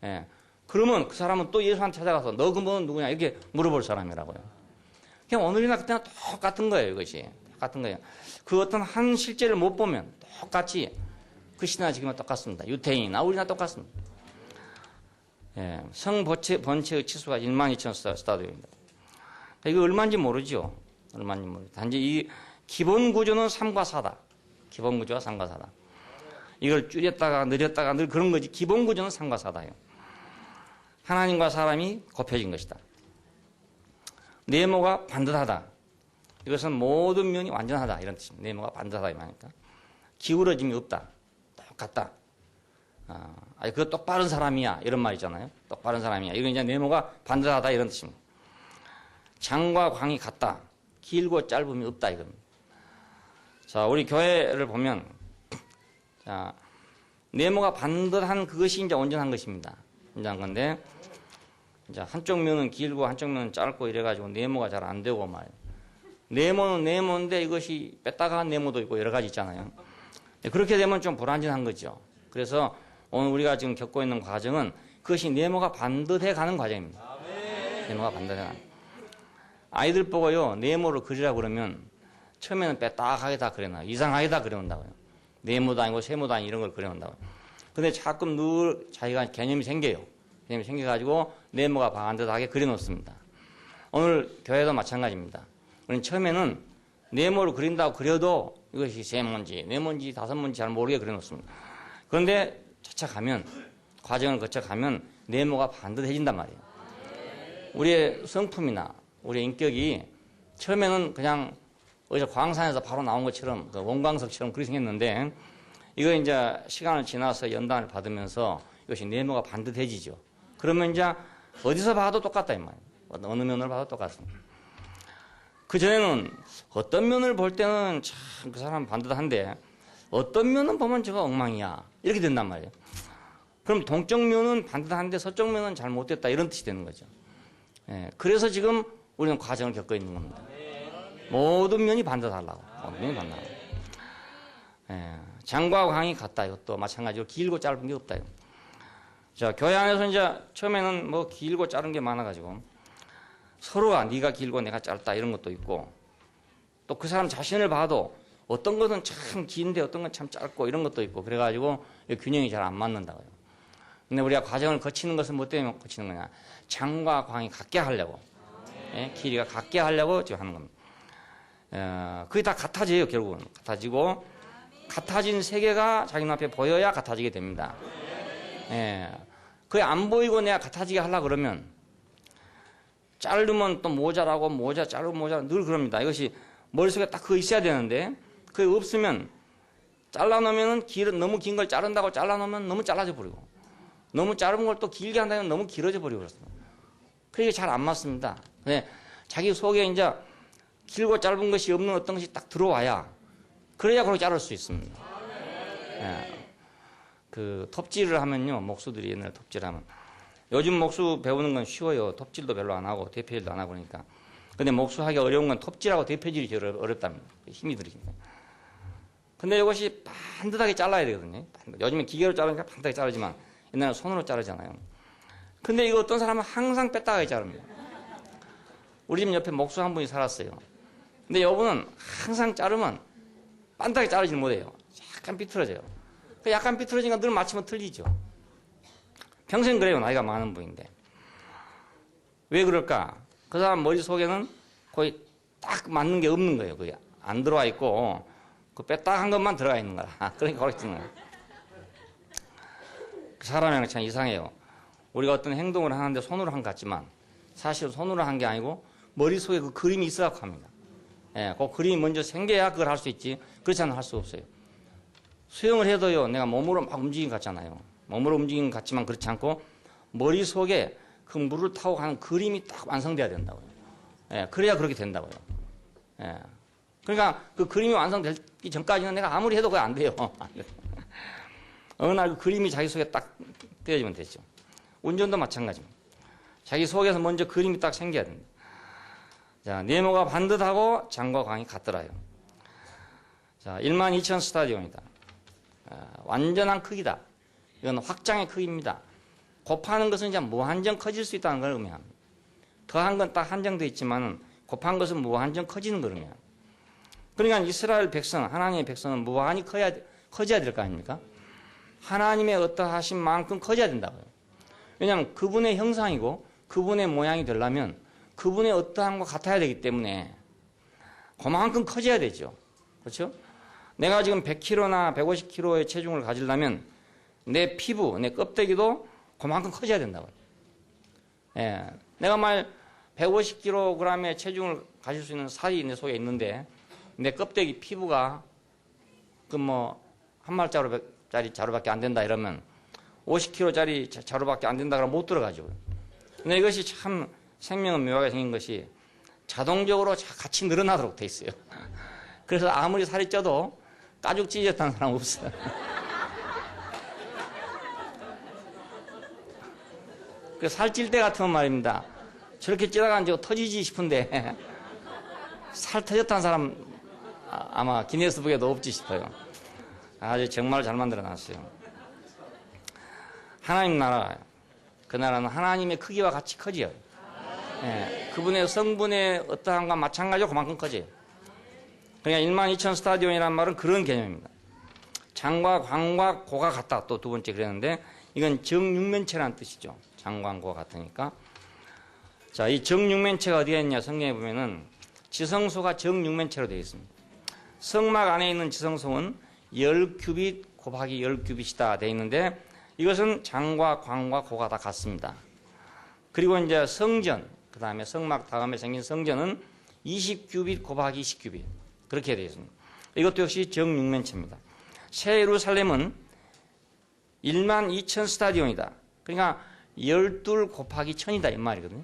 예. 그러면 그 사람은 또 예수한테 찾아가서 너 근본은 누구냐 이렇게 물어볼 사람이라고요. 그냥 오늘이나 그때나 똑같은 거예요. 이것이 똑같은 거예요. 그 어떤 한 실제를 못 보면 똑같이 그 시대나 지금은 똑같습니다. 유태인이나 우리나 똑같습니다. 예. 성번체의 치수가 1만 2천 스타디오입니다. 이거 얼마인지 모르죠. 얼마인지 모르죠. 단지 이 기본 구조는 3과 4다. 기본 구조가 3과 4다. 이걸 줄였다가 늘렸다가 늘 그런 거지. 기본 구조는 3과 4다요. 하나님과 사람이 곱해진 것이다. 네모가 반듯하다. 이것은 모든 면이 완전하다. 이런 뜻입니다. 네모가 반듯하다. 이 말이니까. 기울어짐이 없다. 똑같다. 그거 똑바른 사람이야. 이런 말 있잖아요. 똑바른 사람이야. 이건 이제 네모가 반듯하다. 이런 뜻입니다. 장과 광이 같다. 길고 짧음이 없다. 이겁니다. 자, 우리 교회를 보면, 자, 네모가 반듯한 그것이 이제 온전한 것입니다. 온전한 건데, 이제 한쪽 면은 길고 한쪽 면은 짧고 이래가지고 네모가 잘 안 되고 말이에요. 네모는 네모인데 이것이 뺐다가 네모도 있고 여러 가지 있잖아요. 그렇게 되면 좀 불안전한 거죠. 그래서 오늘 우리가 지금 겪고 있는 과정은 그것이 네모가 반듯해 가는 과정입니다. 네모가 반듯해 가는. 아이들 보고요, 네모를 그리라 그러면 처음에는 빼딱하게 다 그려놔요. 이상하게 다 그려놓는다고요. 네모도 아니고 세모도 아니고 이런 걸 그려놓는다고요. 근데 자꾸 늘 자기가 개념이 생겨요. 개념이 생겨가지고 네모가 반듯하게 그려놓습니다. 오늘 교회도 마찬가지입니다. 우리는 처음에는 네모를 그린다고 그려도 이것이 세모인지 네모인지 다섯모인지 잘 모르게 그려놓습니다. 그런데 차차 가면, 과정을 거쳐가면 네모가 반듯해진단 말이에요. 우리의 성품이나 우리의 인격이 처음에는 그냥 어디서 광산에서 바로 나온 것처럼, 그 원광석처럼 그렇게 생겼는데, 이거 이제 시간을 지나서 연단을 받으면서 이것이 네모가 반듯해지죠. 그러면 이제 어디서 봐도 똑같다, 이 말이에요. 어느 면을 봐도 똑같습니다. 그전에는 어떤 면을 볼 때는 참 그 사람 반듯한데, 어떤 면은 보면 저거 엉망이야. 이렇게 된단 말이에요. 그럼 동쪽 면은 반듯한데 서쪽 면은 잘못됐다. 이런 뜻이 되는 거죠. 예, 그래서 지금 우리는 과정을 겪고 있는 겁니다. 모든 면이 반듯하려고. 모든 면이 반듯하려고. 예, 장과 광이 같다. 이것도 마찬가지로 길고 짧은 게 없다. 자, 교회 안에서 이제 처음에는 뭐 길고 짧은 게 많아가지고 서로가 네가 길고 내가 짧다 이런 것도 있고, 또 그 사람 자신을 봐도 어떤 것은 참 긴데 어떤 건 참 짧고 이런 것도 있고, 그래가지고 균형이 잘 안 맞는다고요. 근데 우리가 과정을 거치는 것은 뭐 때문에 거치는 거냐? 장과 광이 같게 하려고. 예? 길이가 같게 하려고 지금 하는 겁니다. 그게 다 같아져요, 결국은. 같아지고, 같아진 세계가 자기 눈앞에 보여야 같아지게 됩니다. 예. 그게 안 보이고 내가 같아지게 하려고 그러면, 자르면 또 모자라고, 자르고 모자라고 늘 그럽니다. 이것이 머릿속에 딱 그거 있어야 되는데, 그게 없으면, 잘라놓으면 너무 긴 걸 자른다고 잘라놓으면 너무 잘라져 버리고, 너무 짧은 걸 또 길게 한다면 너무 길어져 버리고 그렇습니다. 그게 잘 안 맞습니다. 네, 자기 속에 이제 길고 짧은 것이 없는 어떤 것이 딱 들어와야, 그래야 그렇게 자를 수 있습니다. 네, 그 톱질을 하면요, 목수들이 옛날에 톱질 하면, 요즘 목수 배우는 건 쉬워요. 톱질도 별로 안 하고 대표질도 안 하고 그러니까. 근데 목수하기 어려운 건 톱질하고 대표질이 제일 어렵답니다. 힘이 들으니까. 근데 이것이 반듯하게 잘라야 되거든요. 요즘에 기계로 자르니까 반듯하게 자르지만 옛날에 손으로 자르잖아요. 근데 이거 어떤 사람은 항상 뺐다가 자릅니다. 우리 집 옆에 목수 한 분이 살았어요. 근데 이분은 항상 자르면 반듯하게 자르질 못해요. 약간 삐뚤어져요. 약간 삐뚤어지니까 늘 맞추면 틀리죠. 평생 그래요. 나이가 많은 분인데. 왜 그럴까? 그 사람 머릿속에는 거의 딱 맞는 게 없는 거예요. 그게 안 들어와 있고 그 뺐다 한 것만 들어가 있는 거라. 그러니까 그렇게 되는 거예요. 그 사람이랑 참 이상해요. 우리가 어떤 행동을 하는데 손으로 한 것 같지만 사실 손으로 한 게 아니고 머릿속에 그 그림이 있어갖고 합니다. 예, 그 그림이 먼저 생겨야 그걸 할 수 있지. 그렇지 않으면 할 수 없어요. 수영을 해도요, 내가 몸으로 막 움직인 것 같잖아요. 몸으로 움직인 것 같지만 그렇지 않고 머릿속에 그 물을 타고 가는 그림이 딱 완성돼야 된다고요. 예, 그래야 그렇게 된다고요. 예. 그러니까 그 그림이 완성되기 전까지는 내가 아무리 해도 그게 안 돼요. 어느 날 그 그림이 자기 속에 딱 떼어지면 됐죠. 운전도 마찬가지입니다. 자기 속에서 먼저 그림이 딱 생겨야 됩니다. 자, 네모가 반듯하고 장과 광이 같더라요. 자, 12,000 스타디움이다. 완전한 크기다. 이건 확장의 크기입니다. 곱하는 것은 이제 무한정 커질 수 있다는 걸 의미합니다. 더한 건 딱 한정되어 있지만 곱한 것은 무한정 커지는 걸 의미합니다. 그러니까 이스라엘 백성, 하나님의 백성은 무한히 커져야 될 거 아닙니까? 하나님의 어떠하신 만큼 커져야 된다고요. 왜냐하면 그분의 형상이고 그분의 모양이 되려면 그분의 어떠함과 같아야 되기 때문에 그만큼 커져야 되죠. 그렇죠? 내가 지금 100kg나 150kg의 체중을 가지려면 내 피부, 내 껍데기도 그만큼 커져야 된다고요. 예. 내가 말 150kg의 체중을 가질 수 있는 살이 내 속에 있는데 내 껍데기 피부가 한 말짜리 자루밖에 안 된다 이러면 50kg짜리 자루밖에 안 된다 그러면 못 들어가죠. 근데 이것이 참 생명은 묘하게 생긴 것이 자동적으로 같이 늘어나도록 돼 있어요. 그래서 아무리 살이 쪄도 가죽 찢어졌다는 사람 없어요. 그 살찔 때 같으면 말입니다. 저렇게 찌다가 터지지 싶은데 살 터졌다는 사람 아마 기네스북에도 없지 싶어요. 아주 정말 잘 만들어 놨어요. 하나님 나라, 그 나라는 하나님의 크기와 같이 커져요. 예, 그분의 성분의 어떠함과 마찬가지로 그만큼 커져요. 그러니까 12,000 스타디움이라는 말은 그런 개념입니다. 장과 광과 고가 같다. 또 두 번째 그랬는데 이건 정육면체라는 뜻이죠. 장과 고가 같으니까. 자, 이 정육면체가 어디에 있냐 성경에 보면은 지성소가 정육면체로 되어 있습니다. 성막 안에 있는 지성소는 10규빗 곱하기 10규빗이다 되어 있는데 이것은 장과 광과 고가 다 같습니다. 그리고 이제 성전, 그 다음에 성막 다음에 생긴 성전은 20규빗 곱하기 20규빗 그렇게 되어 있습니다. 이것도 역시 정육면체입니다. 새 예루살렘은 12,000 스타디움이다. 그러니까 12 곱하기 1000이다 이 말이거든요.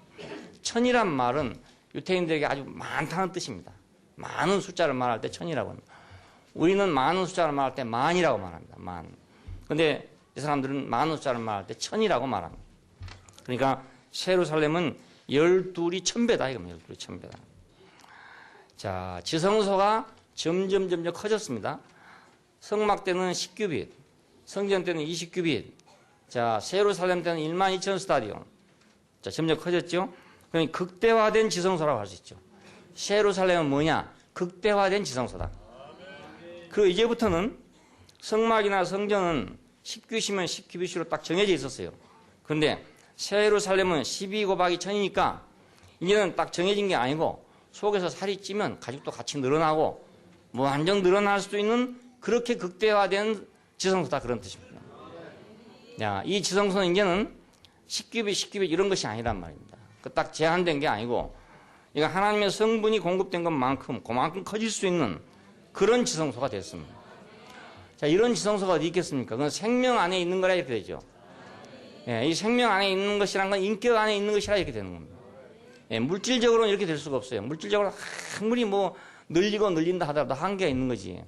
1000이란 말은 유태인들에게 아주 많다는 뜻입니다. 많은 숫자를 말할 때 1000이라고 합니다. 우리는 많은 숫자를 말할 때 만이라고 말합니다. 만. 근데 이 사람들은 많은 숫자를 말할 때 1000이라고 말합니다. 그러니까 새 예루살렘은 12이 1000배다 이겁니다. 12이 1000배다. 자, 지성소가 점점 커졌습니다. 성막 때는 10규빗, 성전 때는 20규빗, 자, 새 예루살렘 때는 12,000 스타디움. 자, 점점 커졌죠? 그러니까 극대화된 지성소라고 할 수 있죠. 새 예루살렘은 뭐냐? 극대화된 지성소다. 그 이제부터는 성막이나 성전은 10규시면 10규빗으로 딱 정해져 있었어요. 그런데 새 예루살렘은 12 곱하기 1000이니까 이제는 딱 정해진 게 아니고 속에서 살이 찌면 가죽도 같이 늘어나고 뭐 완전 늘어날 수도 있는 그렇게 극대화된 지성소다 그런 뜻입니다. 야, 이 지성소는 이제는 10규빗, 10규빗 이런 것이 아니란 말입니다. 그 딱 제한된 게 아니고 이거 하나님의 성분이 공급된 것만큼 그만큼 커질 수 있는 그런 지성소가 됐습니다. 자, 이런 지성소가 어디 있겠습니까? 그건 생명 안에 있는 거라 이렇게 되죠. 예, 이 생명 안에 있는 것이란 건 인격 안에 있는 것이라 이렇게 되는 겁니다. 예, 물질적으로는 이렇게 될 수가 없어요. 물질적으로 아무리 늘리고 늘린다 하더라도 한계가 있는 거지.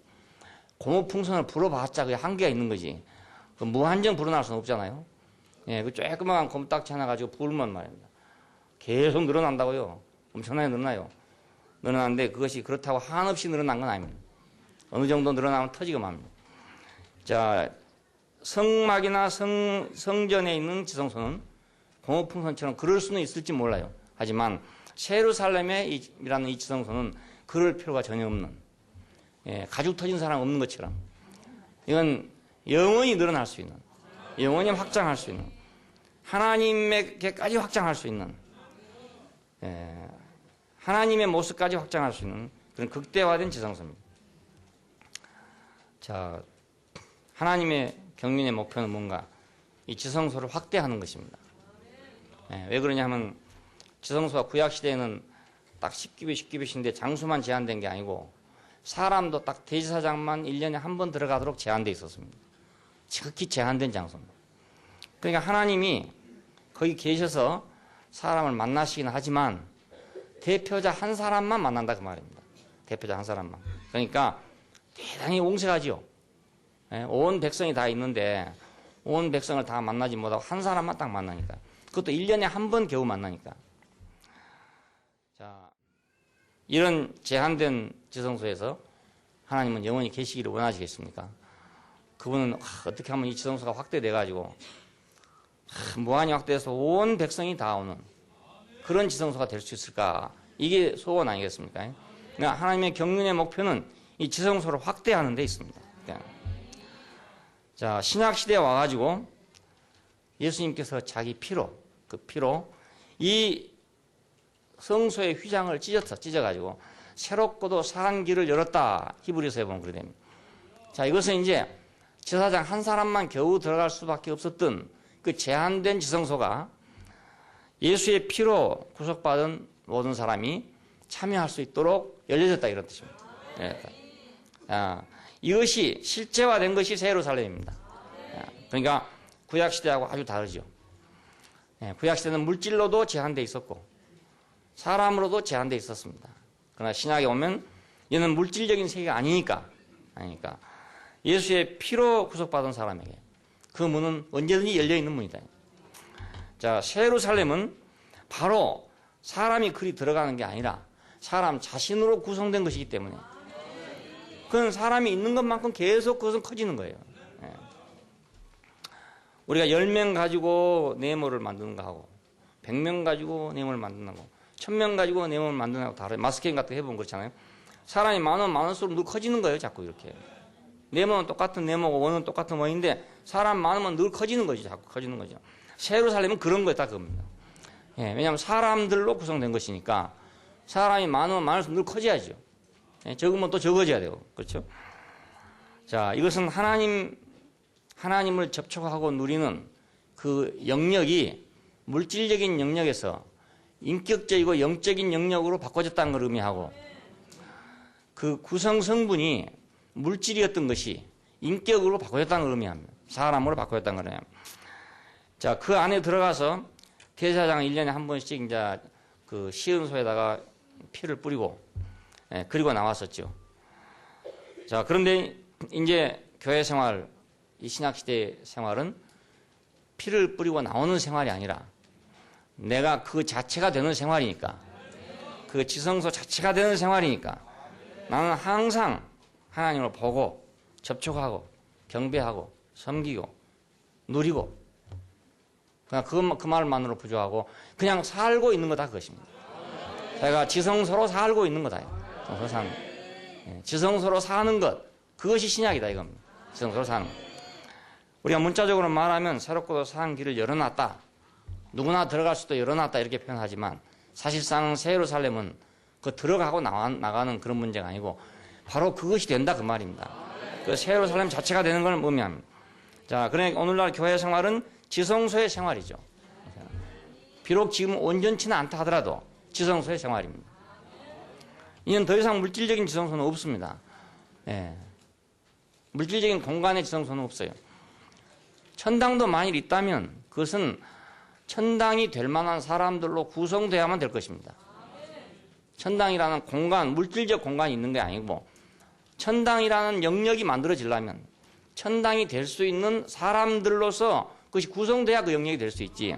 고무풍선을 불어봤자 그게 한계가 있는 거지. 그 무한정 불어날 수는 없잖아요. 예, 그 조그마한 곰딱지 하나 가지고 불면 말입니다. 계속 늘어난다고요. 엄청나게 늘어나요. 늘어나는데 그것이 그렇다고 한없이 늘어난 건 아닙니다. 어느 정도 늘어나면 터지고 맙니다. 자, 성막이나 성전에 있는 지성소는 고무풍선처럼 그럴 수는 있을지 몰라요. 하지만 새 예루살렘이라는 이 지성소는 그럴 필요가 전혀 없는, 예, 가죽 터진 사람 없는 것처럼 이건 영원히 늘어날 수 있는, 영원히 확장할 수 있는, 하나님에게까지 확장할 수 있는, 예, 하나님의 모습까지 확장할 수 있는 그런 극대화된 지성소입니다. 자, 하나님의 경륜의 목표는 뭔가? 이 지성소를 확대하는 것입니다. 예, 왜 그러냐 하면 지성소가 구약시대에는 딱 10규빗인데 장수만 제한된 게 아니고 사람도 딱 대제사장만 1년에 한 번 들어가도록 제한되어 있었습니다. 지극히 제한된 장소입니다. 그러니까 하나님이 거기 계셔서 사람을 만나시긴 하지만 대표자 한 사람만 만난다 그 말입니다. 대표자 한 사람만. 그러니까 대단히 옹색하지요. 온 백성이 다 있는데 온 백성을 다 만나지 못하고 한 사람만 딱 만나니까. 그것도 1년에 한 번 겨우 만나니까. 자, 이런 제한된 지성소에서 하나님은 영원히 계시기를 원하시겠습니까? 그분은 어떻게 하면 이 지성소가 확대돼가지고 무한히 확대해서 온 백성이 다 오는 그런 지성소가 될 수 있을까? 이게 소원 아니겠습니까? 그러니까 하나님의 경륜의 목표는 이 지성소를 확대하는 데 있습니다. 자, 신약시대에 와가지고 예수님께서 자기 피로, 그 피로 이 성소의 휘장을 찢어가지고 새롭고도 사한 길을 열었다. 히브리서에 보면 그렇게 됩니다. 자, 이것은 이제 제사장 한 사람만 겨우 들어갈 수밖에 없었던 그 제한된 지성소가 예수의 피로 구속받은 모든 사람이 참여할 수 있도록 열려졌다 이런 뜻입니다. 이것이 실제화된 것이 새 예루살렘입니다. 그러니까 구약시대하고 아주 다르죠. 구약시대는 물질로도 제한되어 있었고 사람으로도 제한되어 있었습니다. 그러나 신약에 오면 얘는 물질적인 세계가 아니니까 예수의 피로 구속받은 사람에게 그 문은 언제든지 열려있는 문이다. 자, 새 예루살렘은 바로 사람이 그리 들어가는 게 아니라 사람 자신으로 구성된 것이기 때문에 그건 사람이 있는 것만큼 계속 그것은 커지는 거예요. 우리가 10명 가지고 네모를 만드는 거하고 100명 가지고 네모를 만드는 거고 1000명 가지고 네모를 만드는 거하고 다르죠. 마스킹 같은 거 해보면 그렇잖아요. 사람이 많을수록 늘 커지는 거예요. 자꾸 이렇게. 네모는 똑같은 네모고 원은 똑같은 원인데 사람 많으면 늘 커지는 거지. 자꾸 커지는 거죠. 새 예루살렘은 그런 거에 딱 그겁니다. 왜냐하면 사람들로 구성된 것이니까 사람이 많으면 많을수록 늘 커져야죠. 적으면 또 적어져야 되고. 그렇죠? 자, 이것은 하나님을 접촉하고 누리는 그 영역이 물질적인 영역에서 인격적이고 영적인 영역으로 바꿔졌다는 걸 의미하고 그 구성 성분이 물질이었던 것이 인격으로 바꿔졌다는 걸 의미합니다. 사람으로 바꿔졌다는 걸 의미합니다. 자, 그 안에 들어가서 대제사장은 1년에 한 번씩 이제 그 시은소에다가 피를 뿌리고 그리고 나왔었죠. 자, 그런데 이제 교회 생활, 이 신약시대 생활은 피를 뿌리고 나오는 생활이 아니라 내가 그 자체가 되는 생활이니까 그 지성소 자체가 되는 생활이니까 나는 항상 하나님을 보고 접촉하고 경배하고 섬기고 누리고 그냥 그 말만으로 부족하고 그냥 살고 있는 거다 그것입니다. 제가 지성소로 살고 있는 거다. 지성소로 사는 것 그것이 신약이다 이겁니다. 지성소로 사는 것. 우리가 문자적으로 말하면 새롭고도 사한 길을 열어놨다. 누구나 들어갈 수도 열어놨다 이렇게 표현하지만 사실상 새 예루살렘은 그 들어가고 나가는 그런 문제가 아니고 바로 그것이 된다 그 말입니다. 그 새 예루살렘 자체가 되는 걸 의미합니다. 자, 그러니까 오늘날 교회 생활은 지성소의 생활이죠. 비록 지금 온전치는 않다 하더라도 지성소의 생활입니다. 이는 더 이상 물질적인 지성소는 없습니다. 물질적인 공간의 지성소는 없어요. 천당도 만일 있다면 그것은 천당이 될 만한 사람들로 구성되어야만 될 것입니다. 천당이라는 공간, 물질적 공간이 있는 게 아니고 천당이라는 영역이 만들어지려면 천당이 될 수 있는 사람들로서 그것이 구성돼야 그 영역이 될 수 있지.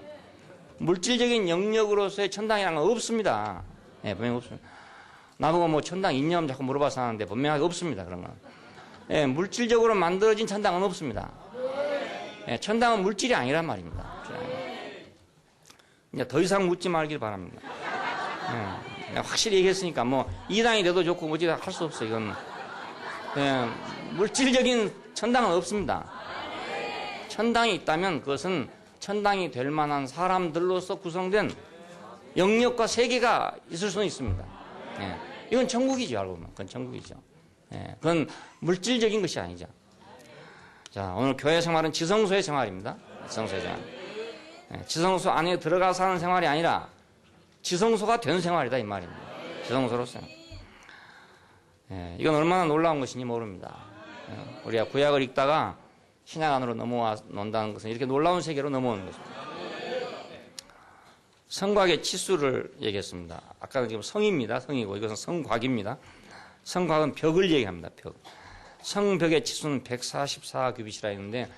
물질적인 영역으로서의 천당이라는 건 없습니다. 분명히 없습니다. 나보고 뭐 천당 있냐면 자꾸 물어봐서 하는데 분명하게 없습니다. 그런 건. 물질적으로 만들어진 천당은 없습니다. 천당은 물질이 아니란 말입니다. 이제 더 이상 묻지 말길 바랍니다. 확실히 얘기했으니까 뭐 이당이 돼도 좋고 뭐지 할 수 없어 이건. 물질적인 천당은 없습니다. 천당이 있다면 그것은 천당이 될 만한 사람들로서 구성된 영역과 세계가 있을 수는 있습니다. 이건 천국이죠, 알고 보면. 그건 천국이죠. 그건 물질적인 것이 아니죠. 자, 오늘 교회 생활은 지성소의 생활입니다. 지성소의 생활. 지성소 안에 들어가서 하는 생활이 아니라 지성소가 된 생활이다 이 말입니다. 지성소로서. 이건 얼마나 놀라운 것인지 모릅니다. 우리가 구약을 읽다가 신약 안으로 넘어와 논다는 것은 이렇게 놀라운 세계로 넘어오는 것입니다. 성곽의 치수를 얘기했습니다. 아까는 지금 성입니다. 성이고 이것은 성곽입니다. 성곽은 벽을 얘기합니다. 벽. 성벽의 치수는 144규빗이라 했는데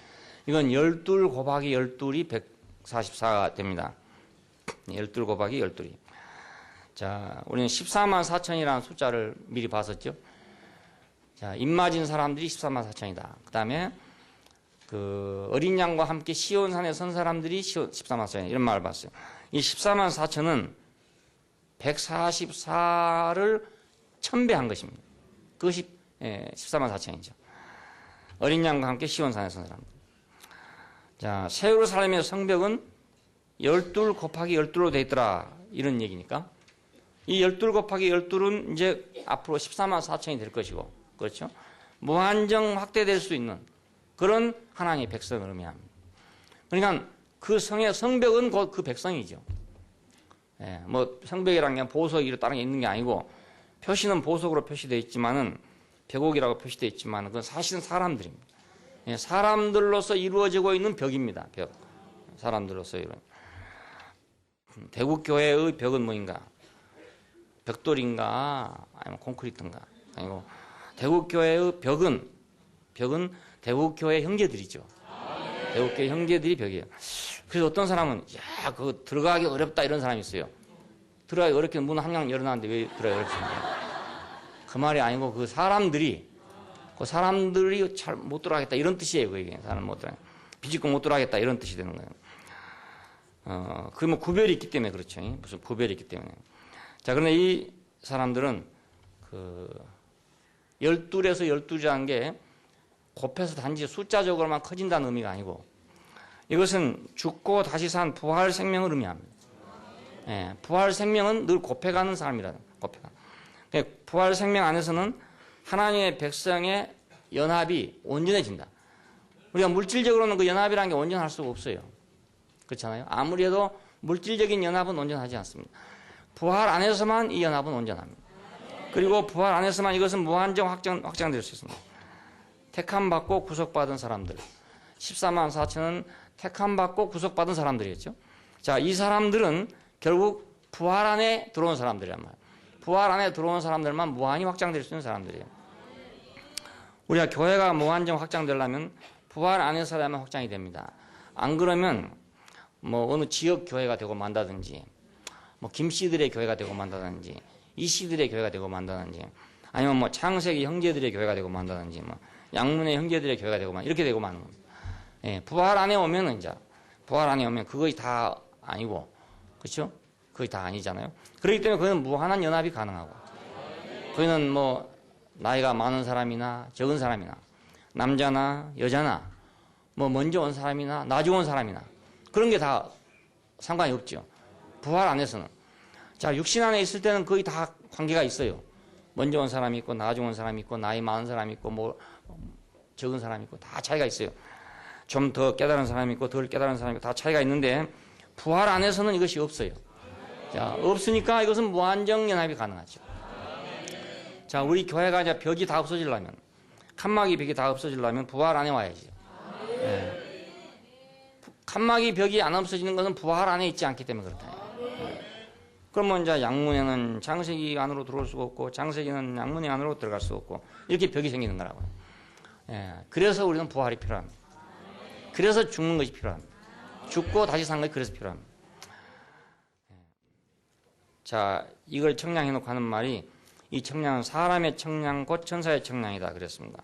이건 12 곱하기 12이 144가 됩니다. 12 곱하기 12이. 자, 우리는 14만 4천이라는 숫자를 미리 봤었죠. 자, 입 맞은 사람들이 14만 4천이다. 그 다음에 그 어린 양과 함께 시온산에 선 사람들이 14만 4천 이런 말을 봤어요. 이 14만 4천은 144를 1000배한 것입니다. 그것이 14만 4천이죠. 어린 양과 함께 시온산에 선 사람들. 자, 새 예루살렘의 성벽은 12 곱하기 12로 되어 있더라. 이런 얘기니까. 이 12 곱하기 12는 이제 앞으로 14만 4천이 될 것이고, 그렇죠? 무한정 확대될 수 있는 그런 하나님의 백성을 의미합니다. 그러니까 그 성의 성벽은 곧 그 백성이죠. 예, 뭐 성벽이라는 게 보석이로 다른 게 있는 게 아니고 표시는 보석으로 표시되어 있지만은 벽옥이라고 표시되어 있지만 그건 사실은 사람들입니다. 예, 사람들로서 이루어지고 있는 벽입니다. 벽. 사람들로서 이런. 대국교회의 벽은 뭐인가? 벽돌인가? 아니면 콘크리트인가? 아니고 대국교회의 벽은 대국교회 형제들이죠. 대국교회 형제들이 벽이에요. 그래서 어떤 사람은 야, 그거 들어가기 어렵다 이런 사람이 있어요. 들어가기 어렵게 문 한강 열어놨는데 왜 들어가기 어렵습니까? 그 말이 아니고 그 사람들이 잘 못 들어가겠다 이런 뜻이에요. 그게 사람 못 들어 비집고 못 들어가겠다 이런 뜻이 되는 거예요. 그 뭐 구별이 있기 때문에 그렇죠. 무슨 구별이 있기 때문에. 자, 그런데 이 사람들은 그 12에서 12자는 게 곱해서 단지 숫자적으로만 커진다는 의미가 아니고 이것은 죽고 다시 산 부활 생명을 의미합니다. 예, 부활 생명은 늘 곱해가는 사람이라는 곱해가. 부활 생명 안에서는 하나님의 백성의 연합이 온전해진다. 우리가 물질적으로는 그 연합이라는 게 온전할 수가 없어요. 그렇잖아요. 아무리 해도 물질적인 연합은 온전하지 않습니다. 부활 안에서만 이 연합은 온전합니다. 그리고 부활 안에서만 이것은 무한정 확장될 수 있습니다. 택함받고 구속받은 사람들. 14만 4천은 택함받고 구속받은 사람들이었죠. 자, 이 사람들은 결국 부활 안에 들어온 사람들이란 말이에요. 부활 안에 들어온 사람들만 무한히 확장될 수 있는 사람들이에요. 우리가 교회가 무한정 확장되려면 부활 안에서야만 확장이 됩니다. 안 그러면 뭐 어느 지역 교회가 되고 만다든지 뭐 김씨들의 교회가 되고 만다든지 이씨들의 교회가 되고 만다든지 아니면 뭐 창세기 형제들의 교회가 되고 만다든지 뭐 양문의 형제들의 교회가 되고 만 이렇게 되고 마는 겁니다. 예, 부활 안에 오면은 이제 부활 안에 오면 그것이 다 아니고 그렇죠? 그것이 다 아니잖아요. 그렇기 때문에 그는 무한한 연합이 가능하고 그는 뭐 나이가 많은 사람이나 적은 사람이나 남자나 여자나 뭐 먼저 온 사람이나 나중 온 사람이나 그런 게 다 상관이 없죠. 부활 안에서는. 자, 육신 안에 있을 때는 거의 다 관계가 있어요. 먼저 온 사람이 있고 나중 온 사람이 있고 나이 많은 사람이 있고 뭐 적은 사람이 있고 다 차이가 있어요. 좀 더 깨달은 사람이 있고 덜 깨달은 사람이 있고 다 차이가 있는데 부활 안에서는 이것이 없어요. 자, 없으니까 이것은 무한정 연합이 가능하죠. 자, 우리 교회가 이제 벽이 다 없어지려면 칸막이 벽이 다 없어지려면 부활 안에 와야죠. 네. 칸막이 벽이 안 없어지는 것은 부활 안에 있지 않기 때문에 그렇다. 그러면 이제 양문에는 장세기 안으로 들어올 수가 없고 장세기는 양문의 안으로 들어갈 수 없고 이렇게 벽이 생기는 거라고요. 예, 그래서 우리는 부활이 필요합니다. 그래서 죽는 것이 필요합니다. 죽고 다시 사는 것이 그래서 필요합니다. 자, 이걸 청량해놓고 하는 말이 이 청량은 사람의 청량 곧 천사의 청량이다 그랬습니다.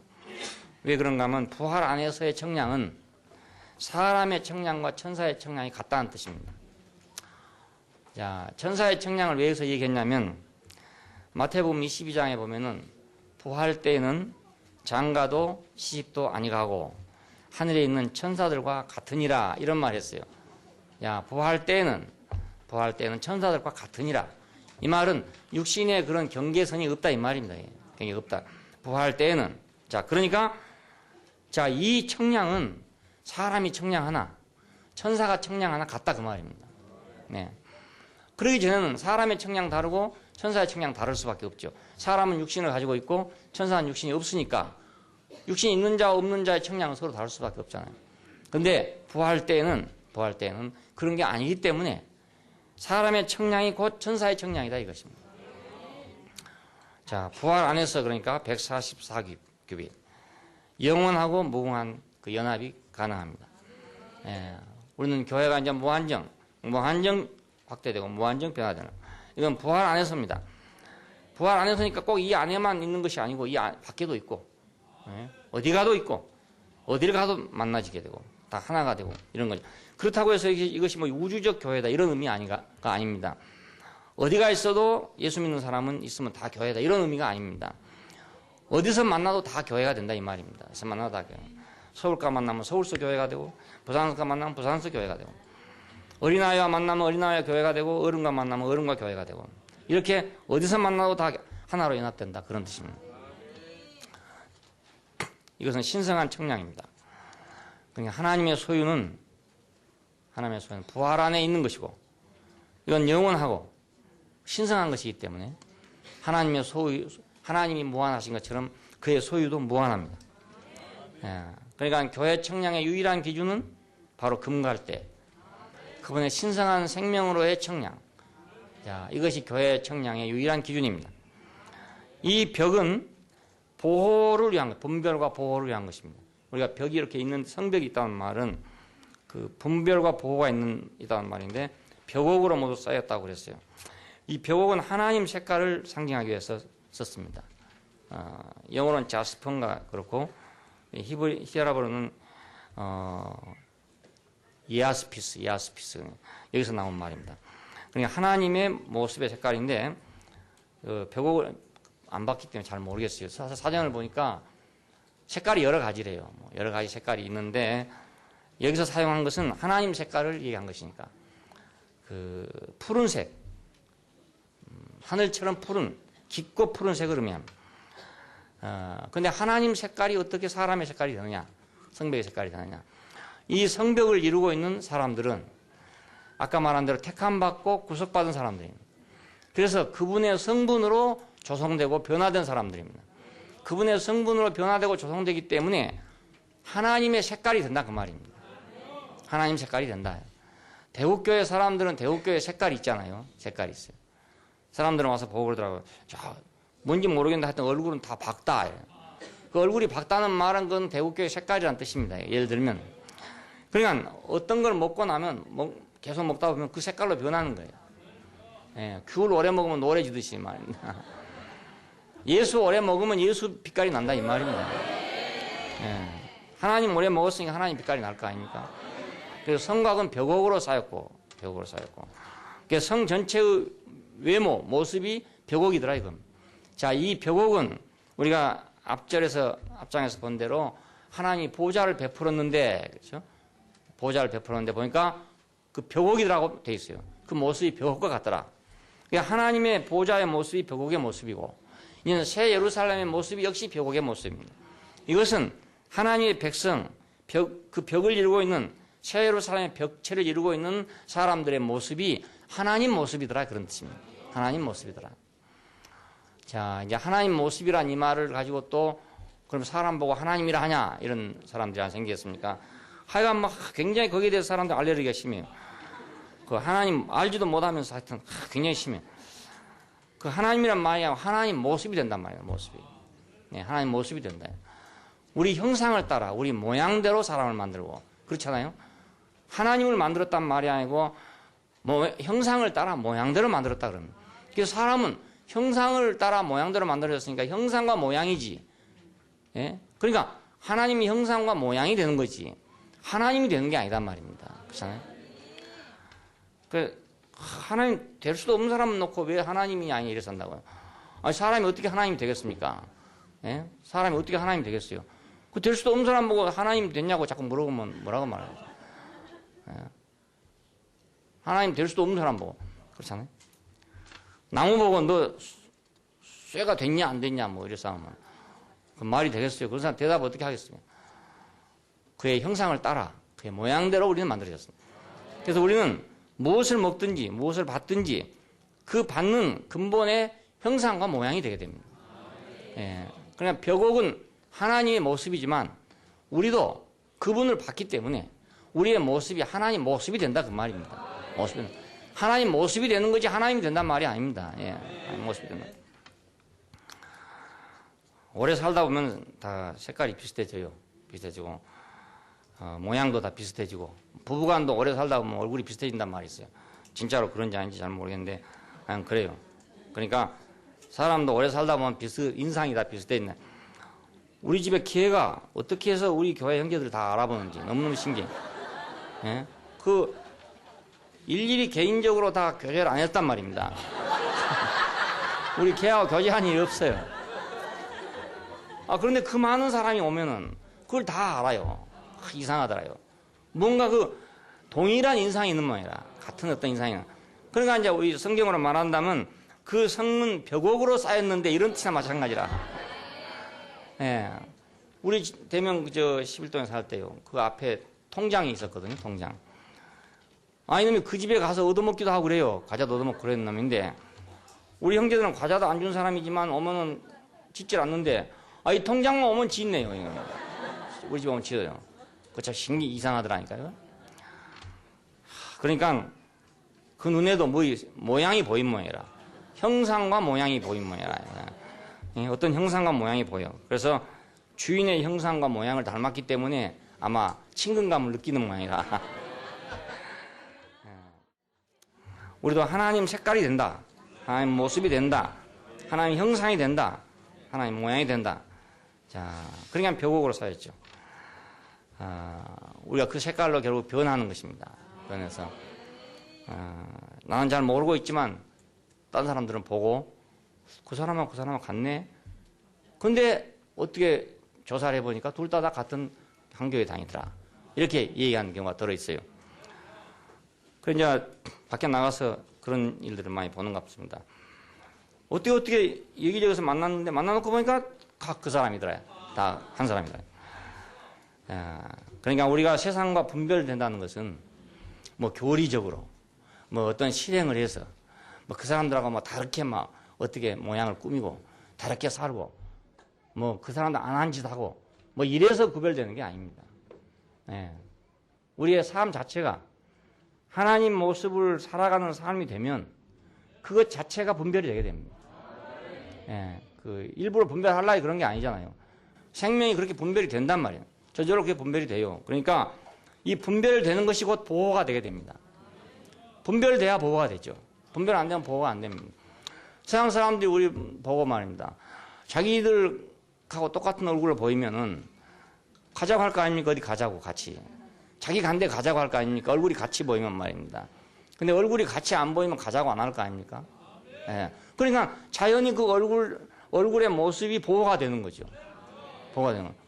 왜 그런가 하면 부활 안에서의 청량은 사람의 청량과 천사의 청량이 같다는 뜻입니다. 자, 천사의 청량을 왜 여기서 얘기했냐면 마태복음 22장에 보면은 부활 때에는 장가도 시집도 아니가고 하늘에 있는 천사들과 같으니라 이런 말 했어요. 야, 부활 때에는 천사들과 같으니라. 이 말은 육신의 그런 경계선이 없다 이 말입니다. 경계가 없다. 부활 때에는. 자, 그러니까 자, 이 청량은 사람이 청량하나 천사가 청량하나 같다 그 말입니다. 네. 그러기 전에는 사람의 청량 다르고 천사의 청량 다를 수밖에 없죠. 사람은 육신을 가지고 있고 천사는 육신이 없으니까 육신이 있는 자와 없는 자의 청량은 서로 다를 수밖에 없잖아요. 그런데 부활 때에는 그런 게 아니기 때문에 사람의 청량이 곧 천사의 청량이다 이것입니다. 자, 부활 안에서 그러니까 144규빗 영원하고 무궁한 그 연합이 가능합니다. 예. 우리는 교회가 이제 무한정 확대되고 무한정 변화되는. 이건 부활 안에서입니다. 부활 안에서니까 꼭 이 안에만 있는 것이 아니고 밖에도 있고, 예. 어디 가도 있고, 어디를 가도 만나지게 되고, 다 하나가 되고 이런 거죠. 그렇다고 해서 이것이 뭐 우주적 교회다 이런 의미 아닙니다. 어디가 있어도 예수 믿는 사람은 있으면 다 교회다 이런 의미가 아닙니다. 어디서 만나도 다 교회가 된다 이 말입니다. 어디서 만나도 다 교회. 서울과 만나면 서울서 교회가 되고, 부산과 만나면 부산서 교회가 되고, 어린아이와 만나면 어린아이와 교회가 되고, 어른과 만나면 어른과 교회가 되고, 이렇게 어디서 만나도 다 하나로 연합된다 그런 뜻입니다. 이것은 신성한 청량입니다. 그러니까 하나님의 소유는 부활 안에 있는 것이고, 이건 영원하고 신성한 것이기 때문에 하나님의 소유, 하나님이 무한하신 것처럼 그의 소유도 무한합니다. 예. 그러니까 교회 청량의 유일한 기준은 바로 금갈대, 그분의 신성한 생명으로의 청량. 자, 이것이 교회 청량의 유일한 기준입니다. 이 벽은 보호를 위한 것, 분별과 보호를 위한 것입니다. 우리가 벽이 이렇게 있는 성벽이 있다는 말은 그 분별과 보호가 있다는 말인데, 벽옥으로 모두 쌓였다고 그랬어요. 이 벽옥은 하나님 색깔을 상징하기 위해서 썼습니다. 영어로는 자스퍼인가 그렇고, 히에라보로는 이아스피스 여기서 나온 말입니다. 그러니까 하나님의 모습의 색깔인데, 벽옥을 안 봤기 때문에 잘 모르겠어요. 사전을 보니까 색깔이 여러 가지래요. 여러 가지 색깔이 있는데, 여기서 사용한 것은 하나님 색깔을 얘기한 것이니까 그 푸른색, 하늘처럼 푸른, 깊고 푸른색을 의미합니다. 근데 하나님 색깔이 어떻게 사람의 색깔이 되느냐, 성벽의 색깔이 되느냐. 이 성벽을 이루고 있는 사람들은 아까 말한 대로 택함받고 구속받은 사람들입니다. 그래서 그분의 성분으로 조성되고 변화된 사람들입니다. 그분의 성분으로 변화되고 조성되기 때문에 하나님의 색깔이 된다 그 말입니다. 하나님 색깔이 된다. 대국교회 사람들은 대국교회 색깔이 있잖아요. 색깔이 있어요. 사람들은 와서 보고 그러더라고요. 뭔지 모르겠는데 하여튼 얼굴은 다 밝다. 그 얼굴이 밝다는 말은 그건 대국교회 색깔이라는 뜻입니다. 예를 들면, 그러니까 어떤 걸 먹고 나면 계속 먹다 보면 그 색깔로 변하는 거예요. 예, 귤 오래 먹으면 노래지듯이 말입니다. 예수 오래 먹으면 예수 빛깔이 난다 이 말입니다. 예, 하나님 오래 먹었으니까 하나님 빛깔이 날 거 아닙니까? 그래서 성곽은 벽옥으로 쌓였고. 그래서 성 전체의 외모, 모습이 벽옥이더라 이건. 자, 이 벽옥은 우리가 앞장에서 본 대로 하나님이 보좌를 베풀었는데, 그렇죠? 보좌를 베풀었는데 보니까 그 벽옥이라고 돼 있어요. 그 모습이 벽옥과 같더라. 그러니까 하나님의 보좌의 모습이 벽옥의 모습이고, 이는 새 예루살렘의 모습이 역시 벽옥의 모습입니다. 이것은 하나님의 백성, 그 벽을 이루고 있는 새 예루살렘의 벽체를 이루고 있는 사람들의 모습이 하나님 모습이더라 그런 뜻입니다. 하나님 모습이더라. 자, 이제 하나님 모습이란 이 말을 가지고 또 그럼 사람 보고 하나님이라 하냐 이런 사람들이 안 생기겠습니까? 하여간 막 굉장히 거기에 대해서 사람들 알레르기가 심해요. 그 하나님 알지도 못하면서 하여튼 굉장히 심해요. 그 하나님이란 말이 하나님 모습이 된단 말이에요. 모습이. 네, 하나님 모습이 된다. 우리 형상을 따라 우리 모양대로 사람을 만들고 그렇잖아요. 하나님을 만들었단 말이 아니고 형상을 따라 모양대로 만들었다 그럽니다. 그래서 사람은 형상을 따라 모양대로 만들어졌으니까 형상과 모양이지. 예? 그러니까 하나님이 형상과 모양이 되는 거지 하나님이 되는 게 아니단 말입니다. 그렇잖아요. 하나님 될 수도 없는 사람은 놓고 왜 하나님이 아니 이래서 한다고요? 아니, 사람이 어떻게 하나님이 되겠습니까? 예? 사람이 어떻게 하나님이 되겠어요? 그 될 수도 없는 사람 보고 하나님 됐냐고 자꾸 물어보면 뭐라고 말하죠? 예? 하나님 될 수도 없는 사람 보고 그렇잖아요. 나무 보고 너 쇠가 됐냐 안 됐냐 뭐 이래서 하면 그 말이 되겠어요? 그런 사람 대답 어떻게 하겠습니까? 그의 형상을 따라 그의 모양대로 우리는 만들어졌습니다. 그래서 우리는 무엇을 먹든지 무엇을 받든지 그 받는 근본의 형상과 모양이 되게 됩니다. 예. 그러니까 벽옥은 하나님의 모습이지만 우리도 그분을 받기 때문에 우리의 모습이 하나님 모습이 된다 그 말입니다. 하나님 모습이 되는 거지 하나님이 된단 말이 아닙니다. 예. 하나님 모습이 된다. 오래 살다 보면 다 색깔이 비슷해지고 모양도 다 비슷해지고 부부간도 오래 살다 보면 얼굴이 비슷해진단 말이 있어요. 진짜로 그런지 아닌지 잘 모르겠는데 그냥 그래요. 그러니까 사람도 오래 살다 보면 인상이 다 비슷해진다. 우리 집에 기회가 어떻게 해서 우리 교회 형제들 다 알아보는지 너무너무 신기해. 예? 일일이 개인적으로 다 교제를 안 했단 말입니다. 우리 걔하고 교제한 일이 없어요. 그런데 그 많은 사람이 오면은 그걸 다 알아요. 이상하더라요. 뭔가 동일한 인상이 있는 모양이라. 같은 어떤 인상이나. 그러니까 이제 우리 성경으로 말한다면 그 성은 벽옥으로 쌓였는데 이런 뜻이나 마찬가지라. 예. 우리 대명 11동에 살 때요. 그 앞에 통장이 있었거든요. 통장. 이놈이 그 집에 가서 얻어먹기도 하고 그래요. 과자도 얻어먹고 그랬는 놈인데 우리 형제들은 과자도 안 준 사람이지만 오면은 짓질 않는데 이 통장만 오면 짓네요. 우리 집 오면 짓어요. 그거 참 이상하더라니까요. 그러니까 그 눈에도 모양이 보인 모양이라. 형상과 모양이 보인 모양이라. 어떤 형상과 모양이 보여. 그래서 주인의 형상과 모양을 닮았기 때문에 아마 친근감을 느끼는 모양이라. 우리도 하나님 색깔이 된다. 하나님 모습이 된다. 하나님 형상이 된다. 하나님 모양이 된다. 자, 그러니까 벽옥으로 쌓였죠. 우리가 그 색깔로 결국 변하는 것입니다. 변해서 나는 잘 모르고 있지만 다른 사람들은 보고 그 사람하고 그 사람하고 같네. 근데 어떻게 조사를 해보니까 둘 다 같은 한교회 다니더라. 이렇게 얘기하는 경우가 들어있어요. 그래서 이제 밖에 나가서 그런 일들을 많이 보는 것 같습니다. 어떻게 여기저기서 만났는데 만나놓고 보니까 각 그 사람이더라. 다 한 사람이더라. 그러니까 우리가 세상과 분별된다는 것은 뭐 교리적으로 뭐 어떤 실행을 해서 뭐 그 사람들하고 뭐 다르게 막 어떻게 모양을 꾸미고 다르게 살고 뭐 그 사람들 안 한 짓 하고 뭐 이래서 구별되는 게 아닙니다. 우리의 삶 자체가 하나님 모습을 살아가는 삶이 되면 그것 자체가 분별이 되게 됩니다. 일부러 분별하려고 그런 게 아니잖아요. 생명이 그렇게 분별이 된단 말이에요. 저절로 그게 분별이 돼요. 그러니까 이 분별되는 것이 곧 보호가 되게 됩니다. 분별돼야 보호가 되죠. 분별 안 되면 보호가 안 됩니다. 세상 사람들이 우리 보고 말입니다. 자기들하고 똑같은 얼굴을 보이면은 가자고 할 거 아닙니까? 어디 가자고 같이. 자기 간데 가자고 할 거 아닙니까? 얼굴이 같이 보이면 말입니다. 근데 얼굴이 같이 안 보이면 가자고 안 할 거 아닙니까? 그러니까 자연히 그 얼굴의 모습이 보호가 되는 거죠. 보호가 되는 거죠.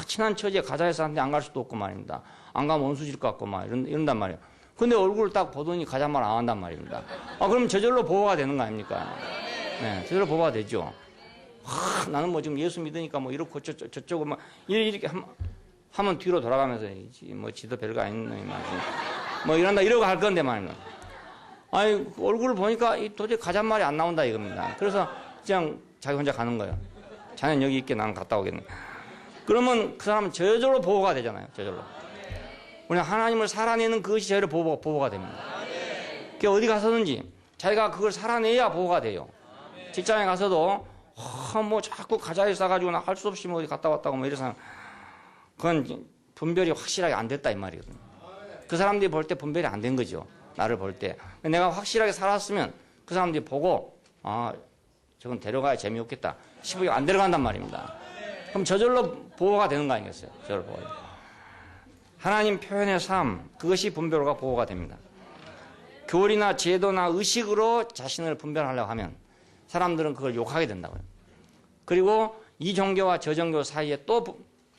친한 처지에 가자 해서 한테 안 갈 수도 없고 말입니다. 안 가면 원수질 것 같고 막 이런단 말이에요. 근데 얼굴을 딱 보더니 가자 말 안 한단 말입니다. 그럼 저절로 보호가 되는 거 아닙니까? 저절로 보호가 되죠. 나는 뭐 지금 예수 믿으니까 뭐 이렇고 저쪽은 막 이렇게 하면 뒤로 돌아가면서 뭐 지도 별거 아닌 놈이 뭐 이런다 이러고 할 건데 말입니다. 얼굴을 보니까 도저히 가자 말이 안 나온다 이겁니다. 그래서 그냥 자기 혼자 가는 거예요. 자넨 여기 있게 나는 갔다 오겠네. 그러면 그 사람은 저절로 보호가 되잖아요. 저절로. 우리가 하나님을 살아내는 그것이 저희를 보호가 됩니다. 그게 어디 가서든지 자기가 그걸 살아내야 보호가 돼요. 직장에 가서도 뭐 자꾸 가자에 싸가지고 나 할 수 없이 뭐 어디 갔다 왔다고 뭐 이래서 그건 분별이 확실하게 안 됐다 이 말이거든요. 그 사람들이 볼 때 분별이 안 된 거죠. 나를 볼 때. 내가 확실하게 살았으면 그 사람들이 보고 저건 데려가야 재미없겠다 싶으면 안 데려간단 말입니다. 그럼 저절로 보호가 되는 거 아니겠어요? 저절로 보호가. 하나님 표현의 삶, 그것이 분별과 보호가 됩니다. 교리나 제도나 의식으로 자신을 분별하려고 하면 사람들은 그걸 욕하게 된다고요. 그리고 이 종교와 저 종교 사이에 또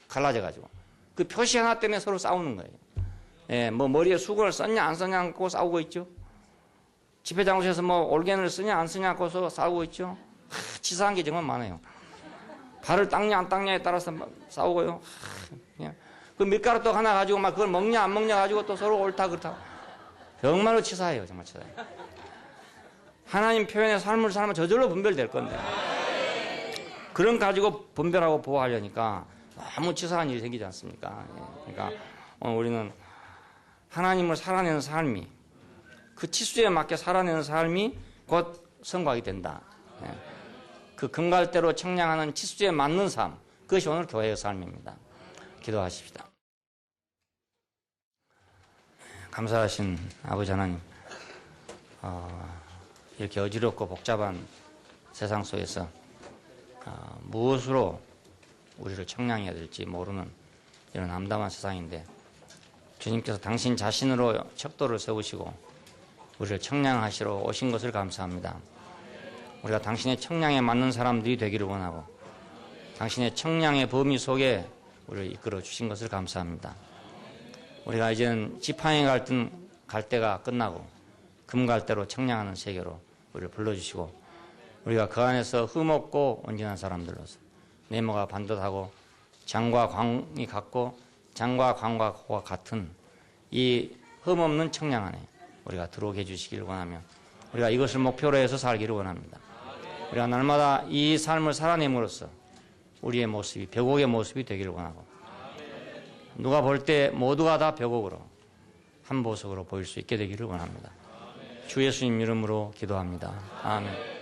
갈라져가지고 그 표시 하나 때문에 서로 싸우는 거예요. 뭐 머리에 수건을 썼냐 안 썼냐 갖고 싸우고 있죠. 집회장소에서 뭐 올겐을 쓰냐 안 쓰냐 갖고서 싸우고 있죠. 치사한 게 정말 많아요. 발을 닦냐 안 닦냐에 따라서 싸우고요. 그 밀가루떡 하나 가지고 막 그걸 먹냐 안 먹냐 가지고 또 서로 옳다 그렇다. 정말로 치사해요. 정말 치사해요. 하나님 표현의 삶을 살면 저절로 분별될 건데 그런 가지고 분별하고 보호하려니까 너무 치사한 일이 생기지 않습니까? 그러니까 우리는 하나님을 살아내는 삶이 그 치수에 맞게 살아내는 삶이 곧 성곽이 된다. 그 금갈대로 청량하는 치수에 맞는 삶, 그것이 오늘 교회의 삶입니다. 기도하십시다. 감사하신 아버지 하나님, 이렇게 어지럽고 복잡한 세상 속에서 무엇으로 우리를 청량해야 될지 모르는 이런 암담한 세상인데 주님께서 당신 자신으로 척도를 세우시고 우리를 청량하시러 오신 것을 감사합니다. 우리가 당신의 청량에 맞는 사람들이 되기를 원하고 당신의 청량의 범위 속에 우리를 이끌어 주신 것을 감사합니다. 우리가 이제는 지팡이 갈 때가 끝나고 금갈대로 청량하는 세계로 우리를 불러주시고 우리가 그 안에서 흠없고 온전한 사람들로서 네모가 반듯하고 장과 광이 같고 장과 광과 고가 같은 이 흠없는 청량 안에 우리가 들어오게 해주시기를 원하며 우리가 이것을 목표로 해서 살기를 원합니다. 우리가 날마다 이 삶을 살아냄으로써 우리의 모습이 벽옥의 모습이 되기를 원하고 누가 볼 때 모두가 다 벽옥으로 한 보석으로 보일 수 있게 되기를 원합니다. 주 예수님 이름으로 기도합니다. 아멘.